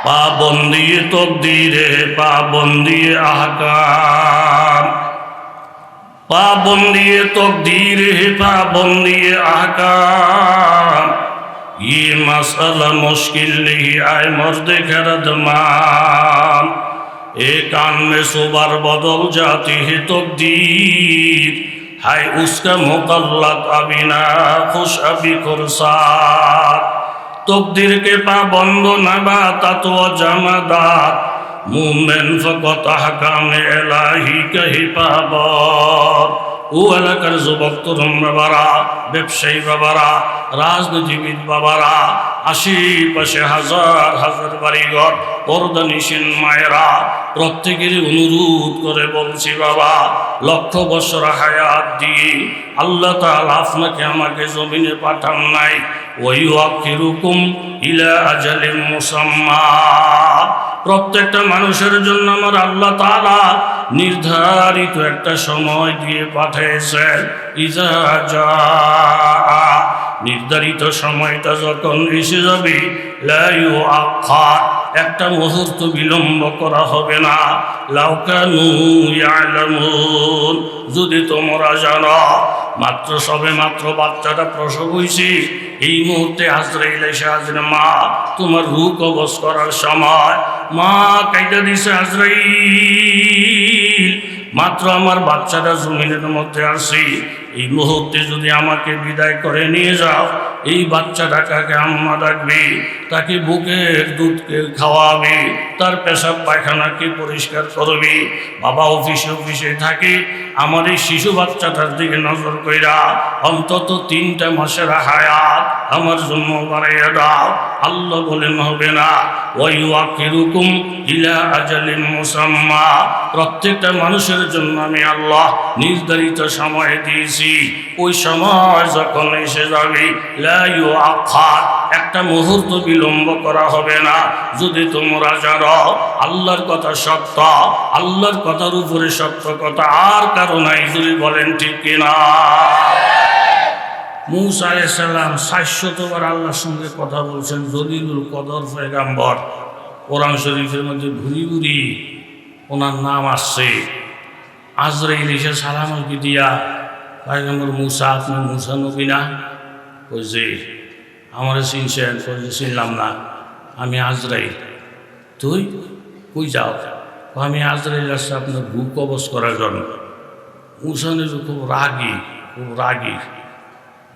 पाबंदी तकदीरे पाबंदी अहकाम पाबंदी तकदीरे पाबंदी अहकाम ये मसला मुश्किल नहीं आए मर्द खरदमान एक कान में सुबर बदल जाती है तकदीर है उसका मुकल्लद अभी ना खुश अभी खुरसार तकदीर के पाबंद नबाता तो जमादात मुमिन फकत अहकाम इलाही कही पाबंद ও এলাকার যুবক তরুণ বাবারা ব্যবসায়ী বাবারা রাজনীতিবিদ বাবারা আশেপাশে হাজার হাজার বাড়িঘর পর্দানিসীন মায়েরা প্রত্যেকের অনুরোধ করে বলছি বাবা লক্ষ বছর হায়াত দিয়ে আল্লাহ তাআলা আপনাকে আমাকে জমিনে পাঠান নাই ওয়াইউআখিরুকুম ইলা আজালিন মুসাম্মা প্রত্যেকটা মানুষের জন্য আমার আল্লাহ তাআলা নির্ধারিত একটা সময় দিয়ে পাঠিয়েছেন ইজা জা নির্ধারিত সময়টা যখন এসে যাবে লা ইউআখার একটা মুহূর্ত বিলম্ব করা হবে না লাউ কানু ইয়ালামুন যদি তোমরা জানো মাত্র সবে মাত্র বাচ্চাটা প্রসব হয়েছে এই মুহূর্তে আজরাইল এসে হাজির মা তোমার রূহ কবজ করার সময় মা কাইটা দিছে আজরাইল মাত্র আমার বাচ্চাটা জমিনের মধ্যে আসি এই মুহূর্তে যদি আমাকে বিদায় করে নিয়ে যাও এই বাচ্চাটাকে আম্মা ডাকবে তাকে বুকের দুধকে খাওয়াবে তার পেশাব পায়খানাকে পরিষ্কার করবে বাবা অফিসে থাকে আমার এই শিশু বাচ্চাটার দিকে নজর কইরা অন্তত 3টা মাসের হায়াত আমার জন্য বাড়াইয়া দাও আল্লাহ বলেন হবে না ওয়াইউআখিরুকুম ইলা আজালিন মুসাম্মা প্রত্যেকটা মানুষের জন্য আমি আল্লাহ নির্ধারিত সময় দিয়েছি ওই সময় যখন এসে যাবে লা ইউআখার একটা মুহূর্ত বিলম্ব করা হবে না যদি তোমরা জানো আল্লাহর কথা সত্য আল্লাহর কথার উপরে সত্য কথা আর কারো নাই যদি বলেন ঠিক কিনা মূসা আলাইহিস সালাম 700 বার আল্লাহর সঙ্গে কথা বলছেন জলিলুল কদর পয়গম্বর কোরআন শরীফের মধ্যে ঘুরি ঘুরি ওনার নাম আসছে আজরাইল এসে সালাম দিয়া পয়গম্বর মূসা আপনি মূসা নবী না কইছে আমার চিনছেন কইছে চিনলাম না আমি আজরাইল তুই কই যাও আমি আজরাইল আসছে আপনার রূহ কবজ করার জন্য মূসা নবী খুব রাগী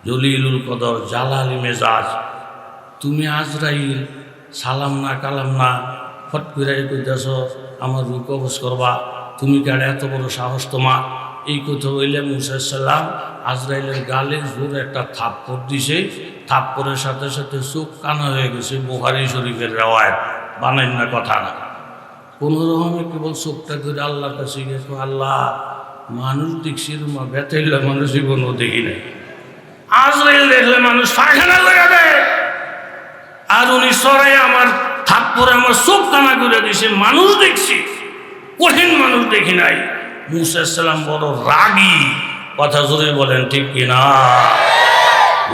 জলিলুল কদর জালালি মেজাজ তুমি আজরাইল সালাম না কালাম না ফট করে কইতেছ আমার রূহ কবজ করবা তুমি কার এত বড় সাহস তোমার এই কথা বললে মূসা সালাম আজরাইলের গালে জোরে একটা থাপ্পড় দিছে থাপ্পড়ের সাথে সাথে চোখ কানা হয়ে গেছে বুখারী শরীফের রেওয়ায়েত বানাই না কথা না কোনো রকমে কেবল চোখটা করে আল্লাহর কাছে গেছে আল্লাহ মানুষ দেখছি মা বেতাইলে মানুষ জীবনও দেখি নাই আজরাইল দেখলে মানুষ পায়খানা লাগা দেয় আর উনি সরাই আমার থাপ্পড়ে আমার চোখ কানা করে দিছে মানুষ দেখছি কঠিন মানুষ দেখি নাই মূসা সালাম বড় রাগী কথা জোরে বলেন ঠিক কিনা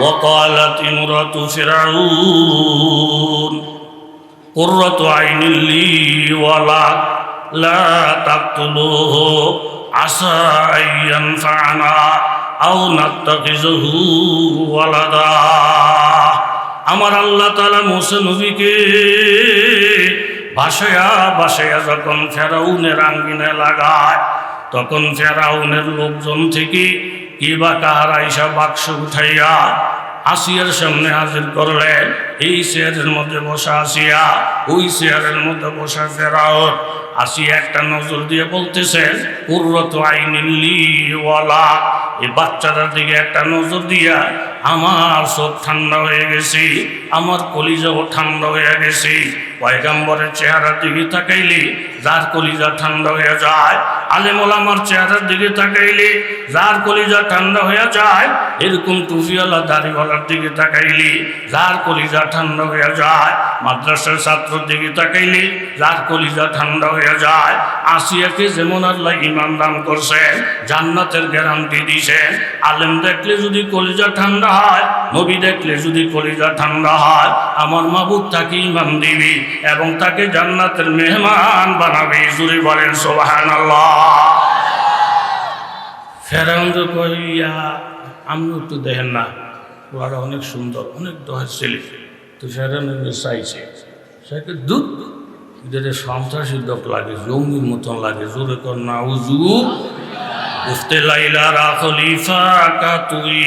ওয়াকালাত ইমরাতু ফিরআউন কুররাতু আইনিন লি ওয়ালা লা তাকতুলুহু আসা আইয়ানফা'না আও নাত্তাখিযুহু ওয়ালাদা আমার আল্লাহ তাআলা মূসা নবীকে ভাসায়া যখন ফেরাউনের আঙ্গিনায় লাগায় তখন ফেরাউনের লোকজন থেকে কি বা কাহার আইসা বাক্স উঠাইয়া আসিয়ার সামনে হাজির করলেন এই চেয়ারের মধ্যে বসা আসিয়া ওই চেয়ারের মধ্যে বসা ফেরাউন আসিয়া একটা নজর দিয়ে বলতেছেন কুররাতু আইনিন লি ওয়ালা এই বাচ্চাটার দিকে একটা নজর দিয়া আমার চোখ ঠান্ডা হয়ে গেছে আমার কলিজাও ঠান্ডা হয়ে গেছে পয়গম্বরের চেহারার দিকে তাকাইলে যার কলিজা ঠান্ডা হয়ে যায় আলেম ওলামার চেহারার দিকে তাকাইলে যার কলিজা ঠান্ডা হয়ে যায় এরকম টুপিওয়ালা দাড়িওয়ালার দিকে তাকাইলে যার কলিজা ঠান্ডা হয়ে যায় মাদ্রাসার ছাত্রের দিকে তাকাইলে যার কলিজা ঠান্ডা হয়ে যায় আসিয়াকে যেমন আল্লাহ ঈমান দান করছেন, জান্নাতের গ্যারান্টি দিয়েছেন। আলেম দেখলে যদি কলিজা ঠান্ডা হয়, নবী দেখলে যদি কলিজা ঠান্ডা হয়, আমার মাবুদ তাকে ঈমান দিবি এবং তাকে জান্নাতের মেহমান বানাবে। জুড়ে বলেন সুবহানাল্লাহ। ফেরাউন যে কইয়া আপনি একটু দেখেন না, ওরা অনেক সুন্দর, অনেক দহের ছেলে। তো ফেরাউন চাইছে, সেকে দুধ এদের সন্ত্রাসী দক লাগে, জঙ্গির মতন লাগে। জোরে কর না উজু। গুফতে লাইলারা খলিফা কাতুই,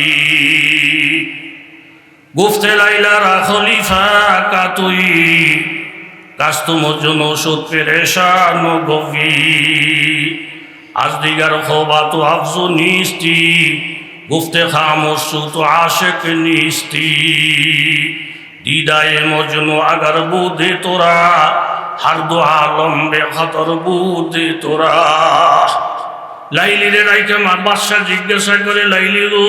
গুফতে লাইলারা খলিফা কাতুই, কাস্তমর জন্য ওষুধ পেরেশান গভী, আজ দিগার খোবা তো আফজো নিস্তি, গুফতে খামোশ তো আশেক নিস্তি, দিদায়ে মজনু আগার বুদে তোরা, হার দো আলম বেখতর বুদে তোরা। লাইলি রে রাইকে মা বাদশাহ জিজ্ঞাসা করে, লাইলি গো,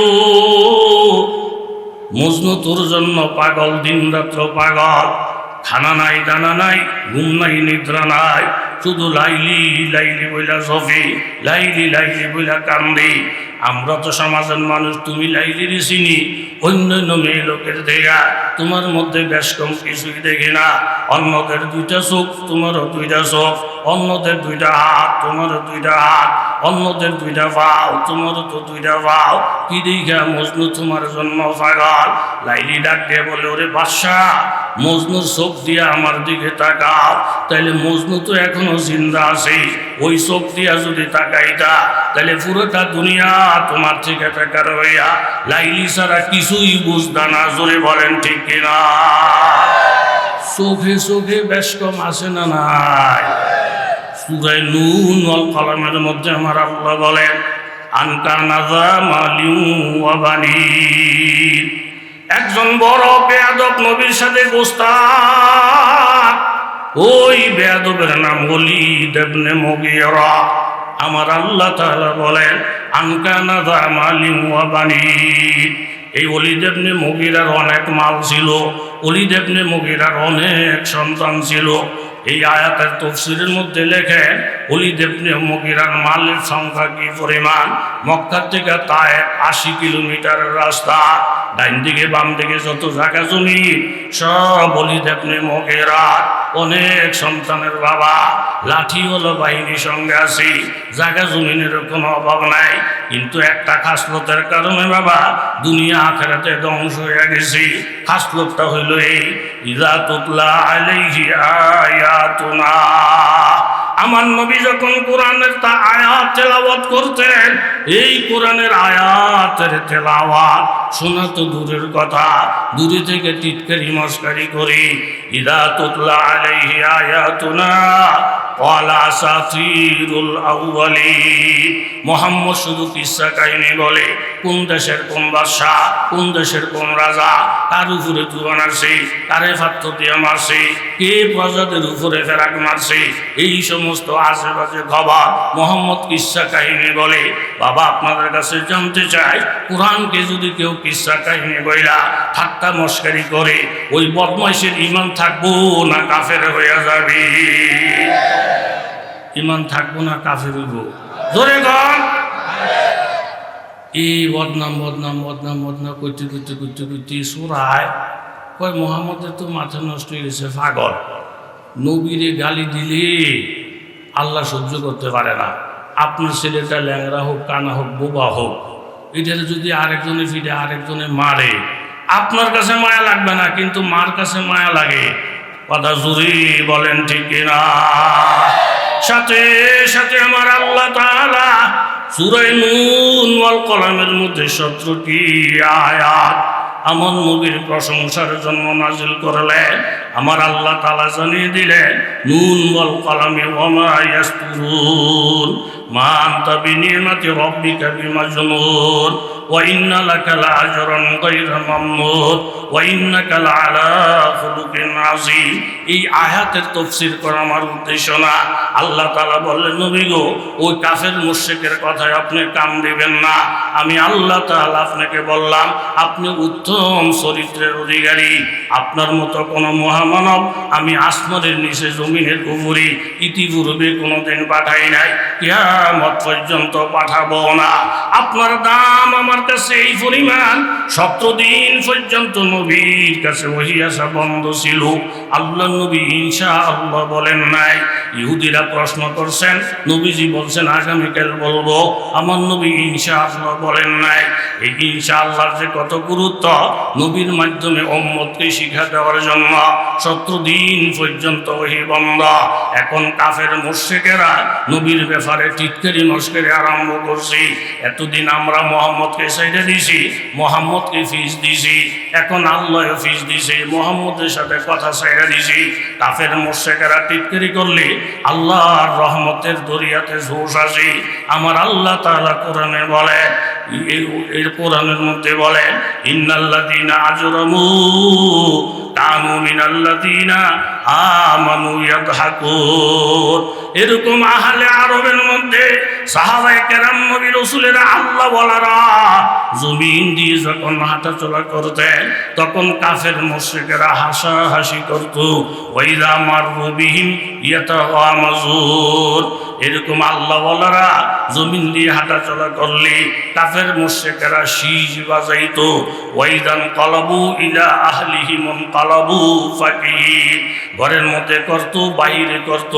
মজনু তোর জন্য পাগল, দিন রাত্র পাগল, খানা নাই দানা নাই, ঘুম নাই নিদ্রা নাই, শুধু লাইলি লাইলি বইলা সফি, লাইলি লাইলি বইলা কান্দি। আমরা তো সমাজের মানুষ, তুমি লাইলির চিনি, অন্যান্য মেয়ে লোকের দেখা তোমার মধ্যে বেশ কম কিছুই দেখি না। অন্যদের দুইটা চোখ, তোমারও দুইটা চোখ, অন্যদের দুইটা হাত, তোমারও দুইটা হাত, অন্যদের দুইটা পাও, তোমারও তো দুইটা পাও। কি দেখা মজনু তোমার জন্য পাগল? লাইলি ডাক দিয়ে বলে, ওরে বাদশাহ, মজনুর চোখ দিয়া আমার দিকে তাকাও, তাইলে মজনু তো এখনো জিন্দা আছে। ওই চোখ দিয়া যদি তাকাইতা, তাহলে পুরোটা দুনিয়া তোমার থেকে টাকার হইয়া লাইলি ছাড়া কিছুই বুঝতা না। জোরে বলেন ঠিক কিনা? চোখে চোখে বেশ কম আছে না নাই? সূরা নূন ওয়াল কলমের মধ্যে আমার আল্লাহ বলেন, আনকানা যা মালিউ ওয়া বানিন, একজন বড় বেয়াদব নবীর সাথে গোস্তাক, ওই বেয়াদবের নাম ওলীদ ইবনে মুগীরা। আমার আল্লাহ তাআলা বলেন, আনকানা যা মালিউ ওয়া বানিন, এই ওলীদ ইবনে মুগীরার অনেক মাল ছিল, ওলীদ ইবনে মুগীরার অনেক সন্তান ছিল। এই আয়াতের তাফসীরের মধ্যে লেখেন, ওলীদ ইবনে মুগীরার মালের সংখ্যা কি পরিমাণ। মক্কা থেকে তায়েফ 80 কিলোমিটারের রাস্তা, ডাইন দিকে বাম দিকে যত জায়গা জমি সব ওলীদ ইবনে মুগীরার। অনেক সন্তানের বাবা, লাঠি হলো বাহিনী সঙ্গে আছি, জায়গা জমিনের কোনো অভাব নাই। কিন্তু একটা খাসলতের কারণে বাবা দুনিয়া আখিরাতে ধ্বংস হয়ে গেছি। খাসলতটা হইল এই, ইযা তুতলা আলাইহি আয়াতুনা, আমার নবী যখন কোরআনের তা আয়াত তেলাওয়াত করতেন, এই কোরআনের আয়াতের তেলাওয়াত শোনা তো দূরের কথা, দূরে থেকে টিটকারি মস্কারি করি। ইযা তুতলা আলাইহি আয়াতুনা ক্বালা আসাতিরুল আউয়ালিন, মুহাম্মদ শুধু কিসসা কাহিনী বলে। কোন দেশের কোন বাদশা, কোন দেশের কোন রাজা, কার উপরে তুফান আসছে, কারে পাথর দিয়ে মারছে, কে প্রজাদের উপরে ফেরাক মারছে, এই সমস্ত আশেপাশে খবর মুহাম্মদ কিসসা কাহিনী বলে। বাবা আপনাদের কাছে জানতে চাই, কোরআনকে যদি কেউ কিসসা কাহিনী বইলা ঠাট্টা মস্কারি করে, ওই বদমাইশের ঈমান থাকবো না কাফের হইয়া যাবে? ঈমান থাকবো না কাফের হইব? জোরে কর। এই বদনাম বদনাম বদনাম বদনাম করতে করতে করতে করতে সুরায় কয়, মুহাম্মদের তো মাথা নষ্ট হয়ে গেছে, পাগল। নবীরে গালি দিলে আল্লাহ সহ্য করতে পারে না। আপনার ছেলেটা ল্যাংরা হোক, কানা হোক, বোবা হোক, এটা যদি আরেকজনে ফিরে আরেকজনে মারে, আপনার কাছে মায়া লাগবে না, কিন্তু মার কাছে মায়া লাগে। কথা জুড়ে বলেন ঠিক কিনা? সাথে সাথে আমার আল্লাহ তাআলা সূরা নূন ওয়াল কলমের মধ্যে 17টি আয়াত আমার নবীর প্রশংসার জন্য নাজিল করলেন। আমার আল্লাহ তাআলা জানিয়ে দিলেন, নুন ওয়াল কলমি ওয়া মা ইয়াসতুরুন, মা আনতা বিনিমাতি রাব্বিকা বিমাজনুন, ওয়া ইন্না লাকা লাআজরান গায়রা মামনুন, ওয়া ইন্নাকা লাআলা খুলুকিন আযীম। এই আয়াতের তাফসীর করা আমার উদ্দেশ্য না। আল্লাহ তাআলা বললেন, নবী গো, ওই কাফের মুশরিকের কথায় আপনি কান দিবেন না। আমি আল্লাহ তাআলা আপনাকে বললাম, আপনি উত্তম চরিত্রের অধিকারী। আপনার মতো কোনো মহামানব আমি আসমানের নিচে জমিনের উপরে ইতিপূর্বে কোনোদিন পাঠাই নাই, কিয়ামত পর্যন্ত পাঠাবো না। আপনার দাম আমার কাছে এই পরিমাণ, 70 দিন পর্যন্ত নবীর কাছে ওহী আসা বন্ধ ছিল। আল্লাহ নবী ইনশাআল্লাহ বলেন নাই। ইহুদিরা প্রশ্ন করছেন, নবীজি বলছেন আগামীকাল বলবো। আমার নবী ইনশাআল্লাহ বলেন নাই। এই ইনশাআল্লাহর যে কত গুরুত্ব, নবীর মাধ্যমে উম্মতকে শিক্ষা দেওয়ার জন্য 70 দিন পর্যন্ত ওহী বন্ধ। এখন কাফের মুশরিকেরা নবীর ব্যাপারে টিটকারি মস্করি আরম্ভ করছে। এতদিন আমরা মুহাম্মদকে ছেড়ে দিছি, মুহাম্মদকে ফিস দিছি, এখন আল্লাহ ফিস দিছে, মুহাম্মদের সাথে কথা ছেড়ে দিছি। কাফের মুশরিকেরা টিটকারি করলে আল্লাহর রহমতের দরিয়াতে ঝোঁস আসে। আমার আল্লাহ তাআলা কোরআনে বলে, এর কোরআনের মধ্যে বলে, ইন্নাল্লাযীনা আজরামু কানু মিনাল্লাযীনা আমানু ইয়াদহাকুন। এরকম আহলে আরবের মধ্যে সাহাবায়ে কেরাম, নবী রাসূলেরা, আল্লাহ ওয়ালারা জমিন দিয়ে যখন হাঁটাচলা করতেন, তখন কাফের মুশরিকেরা হাসাহাসি করত। ওয়াইযা মাররু বিহিম ইয়াতাগামাজুন। এরকম আল্লাহ ওয়ালারা জমিন দিয়ে হাঁটাচলা করলে কাফের মুশরিকেরা শীষ বাজাইতো। ওয়াইদান কালাবু ইলা আহলিহিম কালাবু ফাকির। ঘরের মধ্যে করত, বাইরে করত।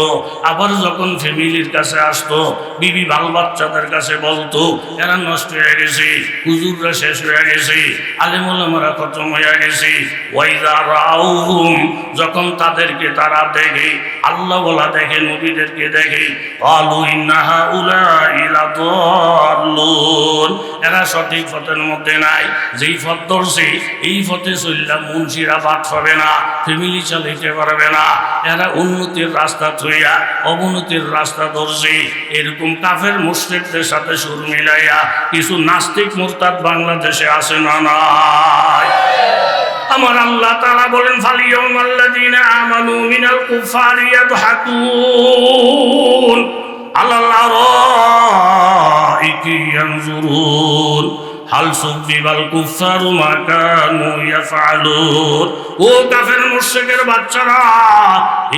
আবার যখন ফ্যামিলির কাছে আসতো, বিবি বাল বাচ্চাদের কাছে বলতো, এরা নষ্ট হয়ে গেছে, হুজুররা শেষ হয়ে গেছে, আলেম ওলামারা খতম হয়ে গেছে। ওয়াইদা রাউহুম, যখন তাদেরকে তারা দেখে, আল্লাহ বলা দেখে, নবীদেরকে দেখে, ক্বালু ইন্না হাউলাই লাদাল্লুন। এরা সঠিক পথের মধ্যে নাই। যেই পথ ধরছে এই পথে চললে মুন্সিরা বাদ পাবে না, ফ্যামিলি চালাইতে পারবে না। এরা উন্নতির রাস্তা থইয়া অবনতির রাস্তা ধরছে। এরকম কাফের মুশরিকদের সাথে সুর মিলাইয়া কিছু নাস্তিক মুরতাদ বাংলাদেশে আছে না নাই? আমার আল্লাহ তাআলা বলেন, ফালিয়াউমাল্লাযীনা আমানু মিনাল কুফারি ইয়াদহাকুন আলাল আরাইকি ইয়ানজুরুন হাল সুবিবাল কুফারু মা কানু ইয়াফআলুন। ও কাফের মুশরিকের বাচ্চারা,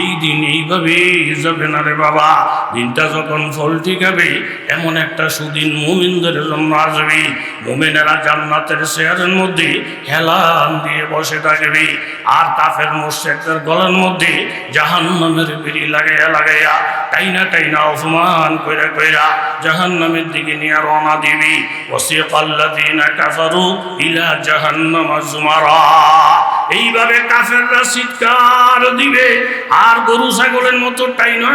এই দিন এইভাবে যাবে না রে বাবা। দিনটা যখন ফল ঠিকাবে, এমন একটা সুদিন মুমিনদের জন্য আসবে। মুমিনেরা জান্নাতের চেয়ারের মধ্যে হেলান দিয়ে বসে থাকবে, আর কাফের মুশরিকদের গলার মধ্যে জাহান্নামের বিড়ি লাগাইয়া লাগাইয়া টাইনা টাইনা অপমান কইরা কইরা জাহান্নামের দিকে নিয়ে রওনা দিবি। ওয়াসিকাল্লাযীনা কাফারু ইলা জাহান্নামা যুমারা। এইভাবে কাফেররা চিৎকার দিবে, আর গরু ছাগলের মতো টাইনা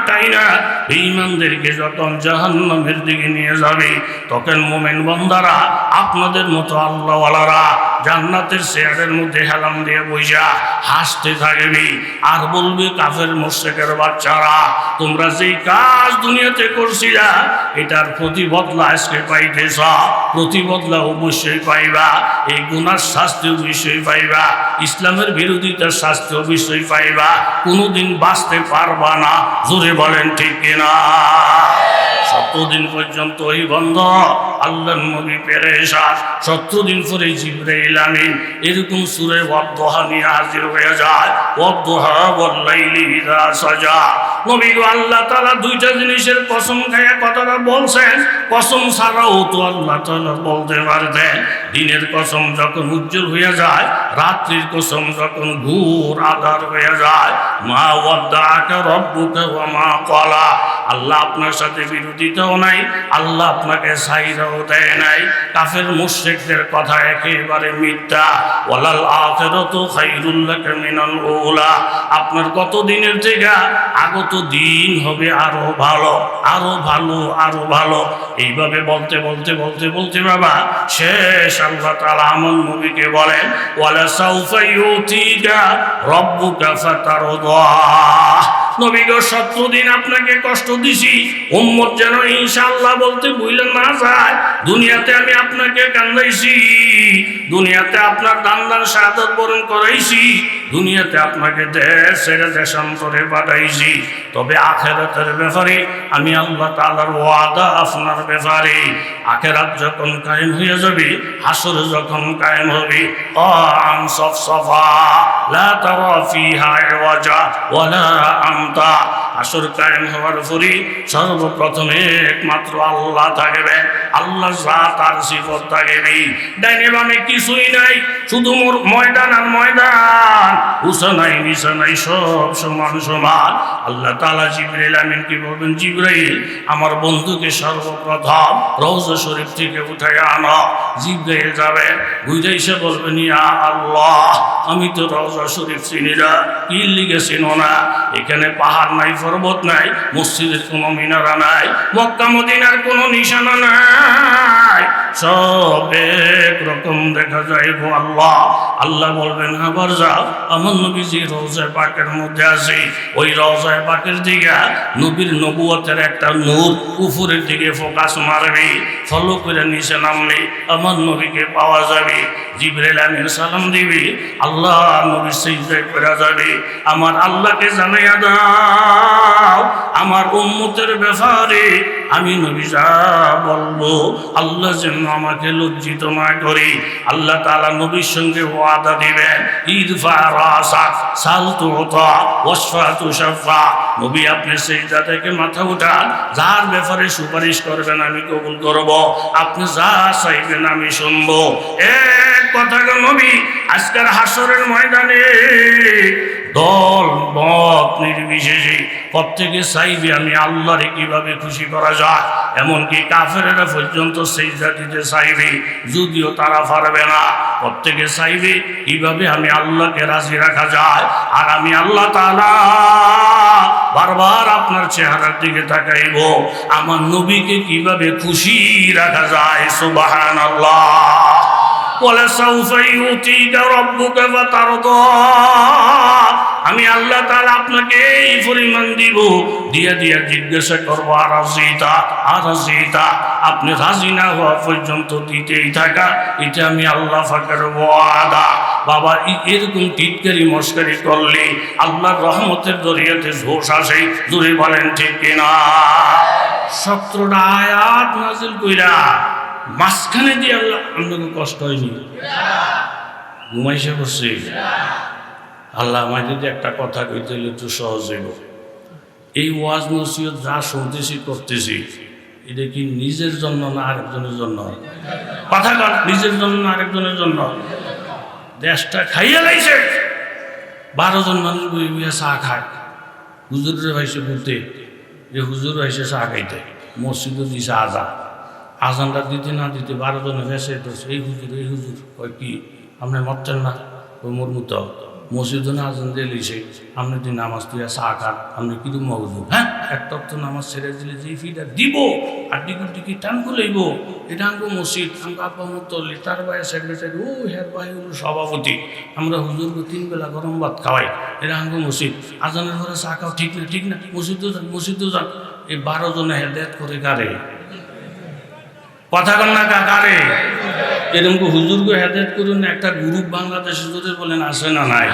টাইনা বেঈমানদেরকে যখন জাহান্নামের দিকে নিয়ে যাবে, তখন মুমিন বান্দারা আপনাদের মতো আল্লাহওয়ালারা জান্নাতের চেয়ারের মধ্যে হেলাম দিয়ে বইসা হাসতে থাকবে, আর বলবে কাফের মুশরিকের বাচ্চারা, তোমরা যেই কাজ দুনিয়াতে করছিলা এটার প্রতিবদলা আজকে পাইতেছ। প্রতিবদলা অবশ্যই পাইবা, এই গুনার শাস্তি অবশ্যই পাইবা, ইসলামের বিরোধিতার শাস্তি অবশ্যই পাইবা, কোনোদিন বাঁচতে পারবা না। জোরে বলেন ঠিক কিনা? 70 দিন পর্যন্ত ওই বন্ধ। আল্লাহর নবী পেরেশান। 70 দিন পরে জিবরাইল আমিন এরকম সূরা ওয়াদ-দুহা নিয়ে হাজির হয়ে যায়। ওয়াদ-দুহা ওয়াল-লাইলি ইযা সাজা। নবী গো, আল্লাহ তাআলা দুইটা জিনিসের কসম খায়া কথাটা বলছেন। কসম ছাড়াও তো আল্লাহ তাআলা বলতে পারতেন। দিনের কসম যখন উজ্জ্বল হয়ে যায়, রাত্রির কসম যখন ঘোর আঁধার হয়ে যায়। মা ওয়াদ্দাআকা রাব্বুকা ওয়া মা ক্বালা। আল্লাহ আপনার সাথে বিরোধিতাও নাই, আল্লাহ আপনাকে ছাইরাও দেয় নাই। কাফের মুশরিকদের কথা একেবারে মিথ্যা। ওয়ালাল আখিরাতু খায়রুল লাকা মিনাল উলা। আপনার কত দিনের থেকে আগত দিন হবে আরো ভালো, আরো ভালো, আরো ভালো। এইভাবে বলতে বলতে বলতে বলতে বাবা শেষ আল্লাহ তাআলা আমার নবীকে বলেন, ওয়ালা সাউফা ইউতিকা রাব্বুকা ফাতারদা। নবী গো, 70 দিন আপনাকে কষ্ট দিছি, উম্মত যেন ইনশাআল্লাহ বলতে ভুলে না যায়। দুনিয়াতে আমি আপনাকে কান্দাইছি, দুনিয়াতে আপনার দান দান শাহাদাত বরণ করাইছি, দুনিয়াতে আপনাকে দেশ ছেড়ে দেশান্তরে পাঠাইছি, তবে আখিরাতের ব্যাপারে আমি আল্লাহ তাআলার ওয়াদা আপনার ব্যাপারে, আখিরাত যখন কায়েম হয়ে যাবে, হাসর যখন কায়েম হবে, কাম সফসফা লা তারা ফিহা ইওয়াজা ওয়ালা আমতা, হাসর কায়েম হওয়ার পরে সর্বপ্রথমে একমাত্র আল্লাহ থাকবে, আল্লাহ জাত আর সিফত থাকবে, ডাইনে বামে কিছুই নাই, শুধু ময়দান আর ময়দান, উঁচা নাই নিচা নাই, সব সমান সমান। আল্লাহ তাআলা জিবরাইল আমিনকে বলবেন, জিবরাইল আমার বন্ধুকে সর্বপ্রথম রওজা শরীফ থেকে উঠায় আনো। জিবরাইল যাবে, বুঝে এসে বলবেন, ইয়া আল্লাহ আমি তো রওজা শরীফ চিনি না। কি লিখে চিনো না? এখানে পাহাড় নাই, পর্বত নাই, মসজিদের কোনো মিনারা নাই, মক্কা মদিনার কোনো নিশানা নাই, সব একরকম দেখা যায় গো আল্লাহ। আল্লাহ বলবেন, আবার যাও, আমার নবীজি রওজায়ে পাকের মধ্যে আছে, ওই রওজায়ে পাকের দিকে নবীর নবুয়তের একটা নূর উপরের দিকে ফোকাস মারবে, ফলো করে নিচে নামলে আমার নবীকে পাওয়া যাবে। জিবরাইল আমিন সালাম দিবে, আল্লাহ নবী সিজদায় পড়ে যাবে, আমার আল্লাহকে জানাইয়া দাও আমার উম্মতের ব্যাপারে আমি নবী যা বলবো আল্লাহ যেন আমাকে লজ্জিত না করে। আল্লাহ তাআলা নবীর সঙ্গে ওয়াদা দিবেন, ইরফা রাসাক সাল তুতা ওয়াশফা তুশাফা, নবী আপনি সিজদা থেকে মাথা উঠান, যার ব্যাপারে সুপারিশ করবেন আমি কবুল করব, আপনি যা চাইবেন আমি শুনবো। এক কথা নবী আজকের হাসরের ময়দানে দল মত নির্বিশেষে প্রত্যেকে চাইবে আমি আল্লাহরে কিভাবে খুশি করা যায়, এমনকি কাফেরেরা পর্যন্ত সিজদা দিতে চাইবে, যদিও তারা পারবে না। প্রত্যেকে চাইবে কিভাবে আমি আল্লাহকে রাজি রাখা যায়, আর আমি আল্লাহ তাআলা বারবার আপনার চেহারার দিকে তাকাইব, আমার নবীকে কিভাবে খুশি রাখা যায়। সুবহানাল্লাহ। ওয়ালাসাউফা ইউতিকা রাব্বুকা ফাতারদা, আমি আল্লাহ তাআলা আপনাকে এই পরিমাণ দিব, দিয়া দিয়া জিজ্ঞাসা করবো আরাজিতা আরাজিতা, আপনি রাজি না হওয়া পর্যন্ত দিতেই থাকা, এটা আমি আল্লাহ পাকের ওয়াদা। বাবা এরকম টিটকারি মস্কারি করলে আল্লাহর রহমতের জরিয়াতে জোশ আসে, জোরে বলেন ঠিক কিনা? 17টা আয়াত নাযিল কইরা মাঝখানে দিয়ে আল্লাহ আমাদের কষ্ট হয়নি, ঘুমাইসে করছে। আল্লাহ আমায় যদি একটা কথা কইতে হলে একটু সহজ হইব, এই ওয়াজ নসিহত যা শুনতেছি করতেছি, এটা কি নিজের জন্য না আরেকজনের জন্য? কথা বল, নিজের জন্য না আরেকজনের জন্য? দেশটা খাইয়া লাইছে, 12 জন মানুষ বই বইয়া চা খায়, হুজুরের ভাইসে ঘুরতে, যে হুজুর ভাইসে চা খাইতে, মসজিদে দিছে আজান, আজানটা দিতে না দিতে 12 জনে ভেসে ধরছে, এই হুজুর কয় কি আপনি মরতেন না? ওই মরমুত মসজিদে না আজান দিয়ে লিছে, আপনি তুই নামাজ তুই চা খান, আপনি কিরম হুজুর? হ্যাঁ, একটা তো নামাজ ছেড়ে দিলে যে ফিটা দিব আর ডিকি টান খুলেইব, এটা আঙ্গো মসজিদ, আঙ্গো আব্বা মতলি, তার ভাইয়ের সেক্রেটারি, ও হের ভাই হলো সভাপতি, আমরা হুজুরকে 3 বেলা গরম ভাত খাওয়াই, এটা আঙ্গো মসজিদ, আজানের পরে চা খাও ঠিক না? ঠিক না, মসজিদও যান। এই 12 জনে হেদায়েত করে কারে? কথা কন না কারে? এরকম হুজুরকে হেদায়েত করুন না, একটা গ্রুপ বাংলাদেশে জোরে বলেন আসে না নাই?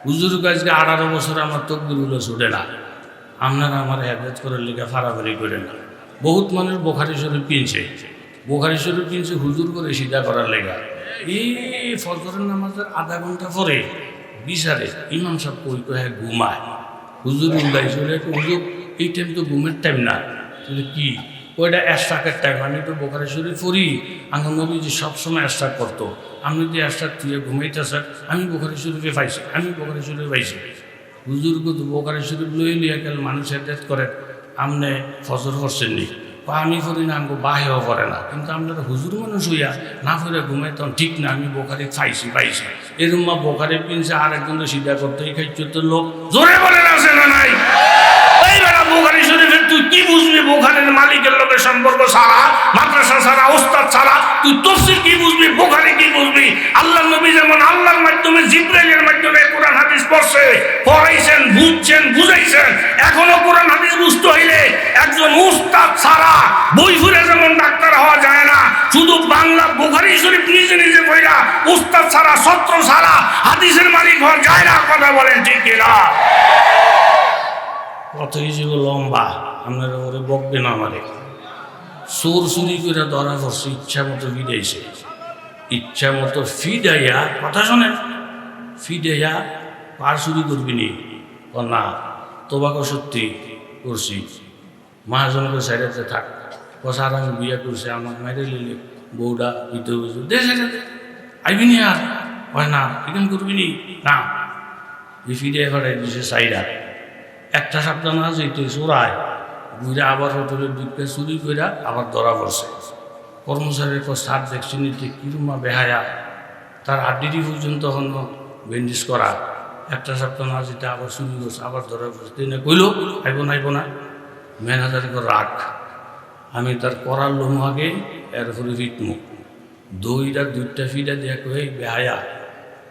হুজুর আজকে 18 বছর আমার তকবিরগুলো ছুটে না, আপনারা আমার হেদায়েত করার লিগে ফাড়াফাড়ি করে না। বহুত মানুষ বোখারি শরীফ কিনছে, বোখারি শরীফ কিনছে হুজুর করে সিধা করার লেগা। এই ফজরের নামাজের আধা ঘন্টা পরে বিচারে ইমাম সাহেব কই কয়ে ঘুমায়, হুজুর উল্লাইছে, হুজুর এই টাইম তো ঘুমের টাইম না, কি ওইটা এশরাকের টাইম, আমি তো বোখারি শরীফ পড়ি, আমার নবীজি সবসময় এশরাক করতো, আপনি যদি এশরাক তুই ঘুমাইতেছেন, আমি বোখারি শরীফে পাইছি, আমি বোখারি শরীফে পাইছি। হুজুরকে তো বোখারি শরীফ লইয়ে লিয়া গেল মানুষের ডেথ করেন, আপনি ফজর করছেন নি, আমি করি না, আমাকে বাহেও করে না, কিন্তু আপনারা হুজুর মানুষ হইয়া না ফিরে ঘুমাইতাম ঠিক না, আমি বোখারি পাইছি। এরকম মা বোখারি কিনছে, আরেকজন সিধা করতে এই খাইতে লোক জোরে বলেন আছে না নাই? বোখারি শরীফের তুই কি বুঝবি? বোখারির মালিকের লোকের সম্পর্ক ছাড়া, মাদ্রাসা ছাড়া, ওস্তাদ ছাড়া তুই তাফসীর কি বুঝবি? বোখারি কি বুঝবি? আল্লাহর নবী যেমন আল্লাহর মাধ্যমে জিবরাইলের মাধ্যমে কোরআন হাদিস পড়াইছেন, বুঝছেন, বুঝাইছেন, এখনো কোরআন হাদিস বুঝতে হইলে একজন উস্তাদ ছাড়া বই ফুরে যেমন ডাক্তার হওয়া যায় না, শুধু বাংলা বুখারী শরীফ নিজে নিজে পড়া উস্তাদ ছাড়া ছাত্র ছাড়া হাদিসের মালিক হওয়া যায় না। কথা বলেন ঠিক কিনা? কত হিসেব লম্বা, আপনারা ওরে বকবে না আমারে। চোর চুরি করে ধরা পড়ছে, ইচ্ছা মতো ফিডাইছে, ইচ্ছা মতো ফিডাইয়া, কথা শোনেন, ফিডাইয়া পার চুরি করবি নি? না, তোবাকে সত্যি করছি। মহাজনকে সাইডে থাক, কষার আমি বিয়ে করছি, আমার মেরে লিলে বউটা দিতে হয়েছে, দেশে আইবি নি আর? হয় না, এখানে করবি নি? না, এই ফিডাইয়া ফাটাই দিছে সাইডা। একটা সপ্তাহ না যেতে চোরায় ঘুরে আবার হোটেলের দিকে চুরি করে আবার ধরা পড়ছে। কর্মচারীর পর সার দেখছি নিতে কিরুমা বেহায়া, তার আড্ডিটি পর্যন্ত হন ব্যান্ডেজ করা। একটা সপ্তাহ না যেতে আবার চুরি করছে, আবার ধরা পড়ছে। তিনি কইল আইব না আইব না, ম্যানেজারের রাখ, আমি তার করার লোম আগে এরপরে রিটমু দুইটা ফিডা দিয়ে কই বেহায়া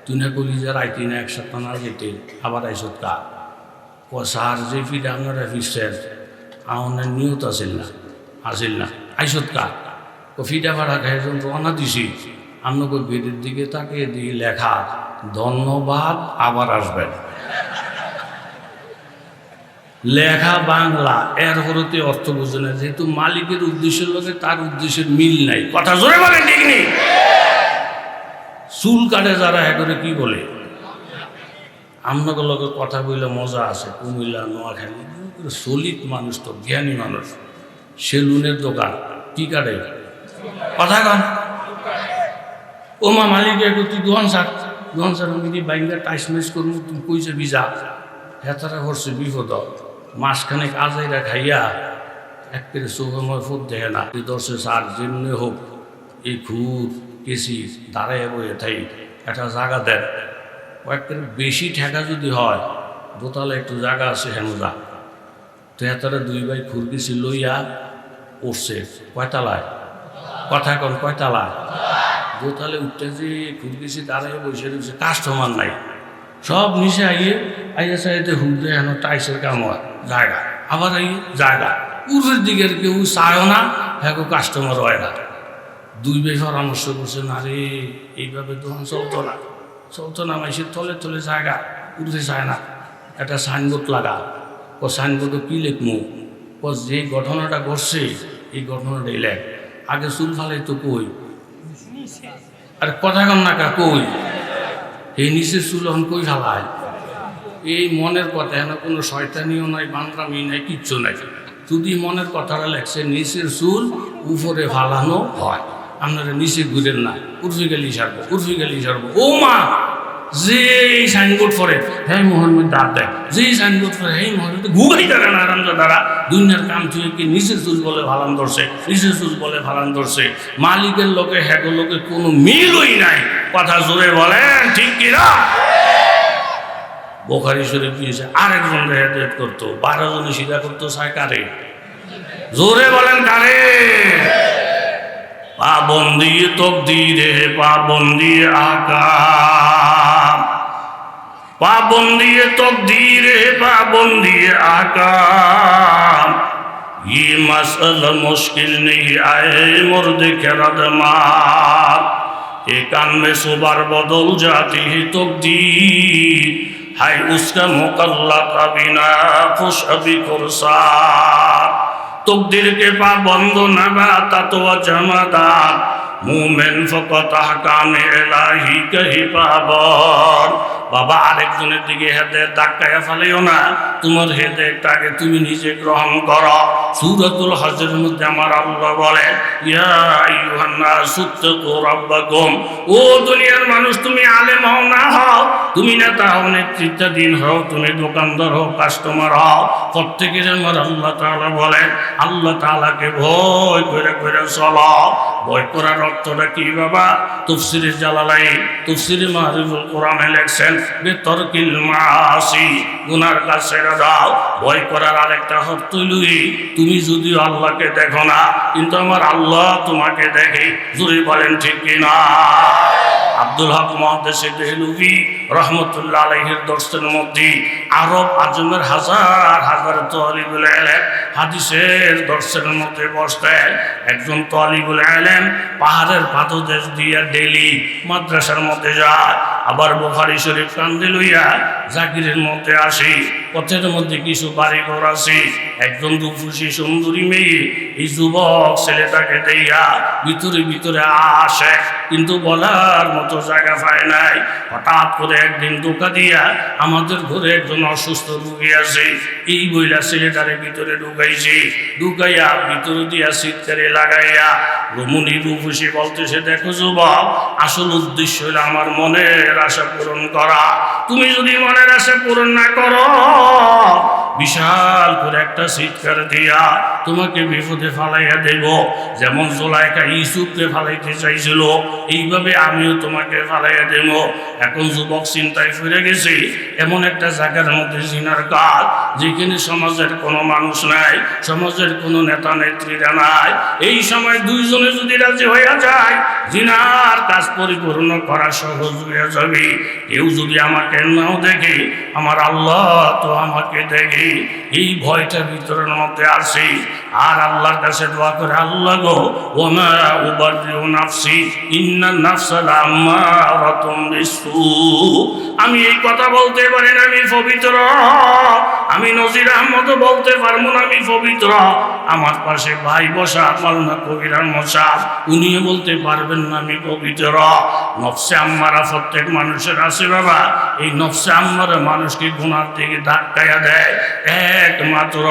তুই না কলি যার আইতি না এক সপ্তাহ না যেতে আবার আইসত কা সার যে ফিডা আপনারা ফিরছেন আমার নিয়ত আসিল না আইসত কা ও ফিডা ভাড়া খাই যখন রওনা দিছি আপনাকে বেদের দিকে তাকে দিয়ে লেখা ধন্যবাদ আবার আসবেন, লেখা বাংলা, এর হরতে অর্থ বুঝে না, যেহেতু মালিকের উদ্দেশ্যের লোকে তার উদ্দেশ্যের মিল নাই। কথা জোরে বলেন ঠিক নেই? চুল কাটে যারা করে কি বলে, আপনাকে লোকের কথা বললে মজা আছে। কুমিল্লা, নোয়াখালী সলিড মানুষ, তো জ্ঞানী মানুষ, সেলুনের দোকান কি কাটে কথা কন, ও মা মালিক তুই দোকান সার আমি কি বাইঙ্গা টাইস মেস করবো, তুমি কইছে বিজা হেতারা করছে বিপদ। মাসখানেক আজাইরা খাইয়া একেবারে চোখের ফুট দেখে না, দর্শে সার যেমনি হোক এই খুর কেসি দাঁড়াইয়া বইয়ে থাই একটা জায়গা দেন। কয়েকটা বেশি ঠেকা যদি হয় দোতলা একটু জায়গা আছে হেমজা, তো হেতারা দুই ভাই খুরগেছি লইয়া উঠছে কয়তালায়, কথা কন কয়তালায়, দোতলে উঠতে যে খুরগেছি দাঁড়াইয়া বসে রয়েছে, কাস্টমার নাই, সব নিচে আইয়ে চাইতে হুকতে হেন টাইসের কাম হয় জায়গা, আবার আইয়ে জায়গা উঠের দিকের কেউ চায়ও না, হ্যাঁ কাস্টমার হয় না। দুই ভাই পরামর্শ করছে, না রে এইভাবে দোকান চলতো না মাইসের তলে তলে জায়গা উঠতে চায় না, একটা সাইনবোর্ড লাগা। ও সাইনবোর্ডে কী লিখমু, ও যে ঘটনাটা ঘটছে এই ঘটনাটাই লেখ, আগে চুল ফালাই তো কই, আরে কথা কম না কা কই, এই নিচের চুল এখন কই ফালায়, এই মনের কথা, এন কোনো শয়তানিও নাই, বান্দরামি নাই, কিচ্ছু নাই। যদি মনের কথাটা লেখছে নিচের চুল উপরে ফালানো হয়, আপনারা নিচে ঘুরেন না, উর্ফি গেলি সারবো। ও মা যে সাইনবোর্ড পরে হ্যাঁ মোহাম্মদ দাঁত দেয়, যে সাইনবোর্ড পরে হ্যাঁ মোহাম্মদ ঘুগাই তারা না আরামদা দ্বারা দুনিয়ার কাম থেকে কি নিচের চুল বলে ফালান ধরছে, নিচের চুল বলে ফালান ধরছে। মালিকের লোকে হ্যাগো লোকে কোনো মিলই নাই। কথা জোরে বলেন ঠিক কিনা? বুখারী শরীফ দিয়েছে আরেকজন হেদায়েত করতো, 12 জনে সিধা করতো, সায় কারে? জোরে বলেন কারে? পাবন্দি তকদীরে পাবন্দি আকাম, पाबंदी तकदीर है पाबंदी आकाम, ये मसला मुश्किल नहीं आए मुर्द खरद मार, एक कान में सुबार बदल जाती है तकदीर, है उसका मुकल्ला का बिना खुश अभी खुरसार, तकदीर के पाबंद नबाता तो जमादार, मुमिन फकत अहकाम इलाही कही पाबंद। বাবা আরেকজনের দিকে হেদায়েত ধাক্কায় ফেলেও না, তোমার হেদায়েতটাকে তুমি নিজে গ্রহণ করো। সূরাতুল হজরের মধ্যে আমার আল্লাহ বলে, ইয়া আইয়ুহান নাসু তাকু রাব্বাকুম, ও দুনিয়ার মানুষ তুমি আলেম হও না হও, তুমি নেতা হও, নেতৃত্বাধীন হও, তুমি দোকানদার হও, কাস্টমার হও, প্রত্যেকের আমার আল্লাহ তাআলা বলেন আল্লাহ তাআলাকে ভয় করে করে চলো। ভয় করার অর্থটা কি বাবা? তাফসীরে জালালাইন, তাফসীরে মারিফুল কোরআনে লেখছেন বেতরকিল মাসি, গুনার কাজ ছেড়ে দাও। ভয় করার আরেকটা অর্থ লুই, তুমি যদিও আল্লাহকে দেখো না কিন্তু আমার আল্লাহ তোমাকে দেখে। জোরে বলেন ঠিক কিনা? আব্দুল হক মুহাদ্দিস দেহলভী রহমতুল্লাহ আলাইহির দর্শের মধ্যে আরব আজমের হাজার হাজার তালিবুল ইলম হাদিসের দর্শের মধ্যে বসতেন। একজন তালিবুল ইলম পাহাড়ের পাদদেশ দিয়ে ডেলি মাদ্রাসার মধ্যে যায়, আবার বুখারী শরীফ কান্দে লইয়া জাকিরের মধ্যে আসি। পথের মধ্যে কিছু বাড়িঘর আছে, একজন রূপসী সুন্দরী মেয়ে এই যুবক ছেলেটাকে দেইয়া ভিতরে ভিতরে আসে, কিন্তু বলার মতো জায়গা পায় নাই। হঠাৎ করে একদিন ধোঁকা দিয়া আমাদের ঘরে একজন অসুস্থ রোগী আছে, এই বইলা ছেলেটারে ভিতরে ঢুকাইছে, ঢুকাইয়া ভিতরে দিয়া চিৎকারে লাগাইয়া রমণী রূপসী বলতেছে, দেখো যুবক, আসল উদ্দেশ্য হলো আমার মনের আশা পূরণ করা। তুমি যদি মনের আশা পূরণ না করো, বিশাল করে একটা চিৎকার দিয়া তোমাকে বিপদে ফালাইয়া দেব। যেমন জুলাইখা ইউসুফকে ফালাইতে চাইছিল, এইভাবে আমিও তোমাকে ফালাইয়া দেব। এখন যুবক চিন্তায় ফিরে গেছে এমন একটা জায়গার মধ্যে জিনার কাজ, যেখানে সমাজের কোনো মানুষ নাই, সমাজের কোনো নেতা নেত্রীরা নাই। এই সময় দুইজনে যদি রাজি হইয়া যায়, জিনার কাজ পরিপূর্ণ করা সহজ হইয়া যাবে। কেউ যদি আমাকে নাও দেখে, আমার আল্লাহ তো আমাকে দেখে, এই ভয়টা ভিতরের মধ্যে আসে। আর আল্লাহর কাছে দোয়া করে, আল্লাহ গো, ওমা উবাররিউ নাফসি ইন্নান নাফসা লাম্মারাতুম বিসু। আমি এই কথা বলতে পারি না আমি পবিত্র, আমি নজির আহমদ বলতে পারবো না আমি পবিত্র। আমার পাশে ভাই বসা মাওলানা কবির আহমদ সাহেব, উনিও বলতে পারবেন না আমি পবিত্র। নফসে আম্মারা প্রত্যেক মানুষের আছে বাবা, এই নফসে আম্মারা মানুষকে গুনার দিকে ধাক্কাইয়া দেয়। একমাত্র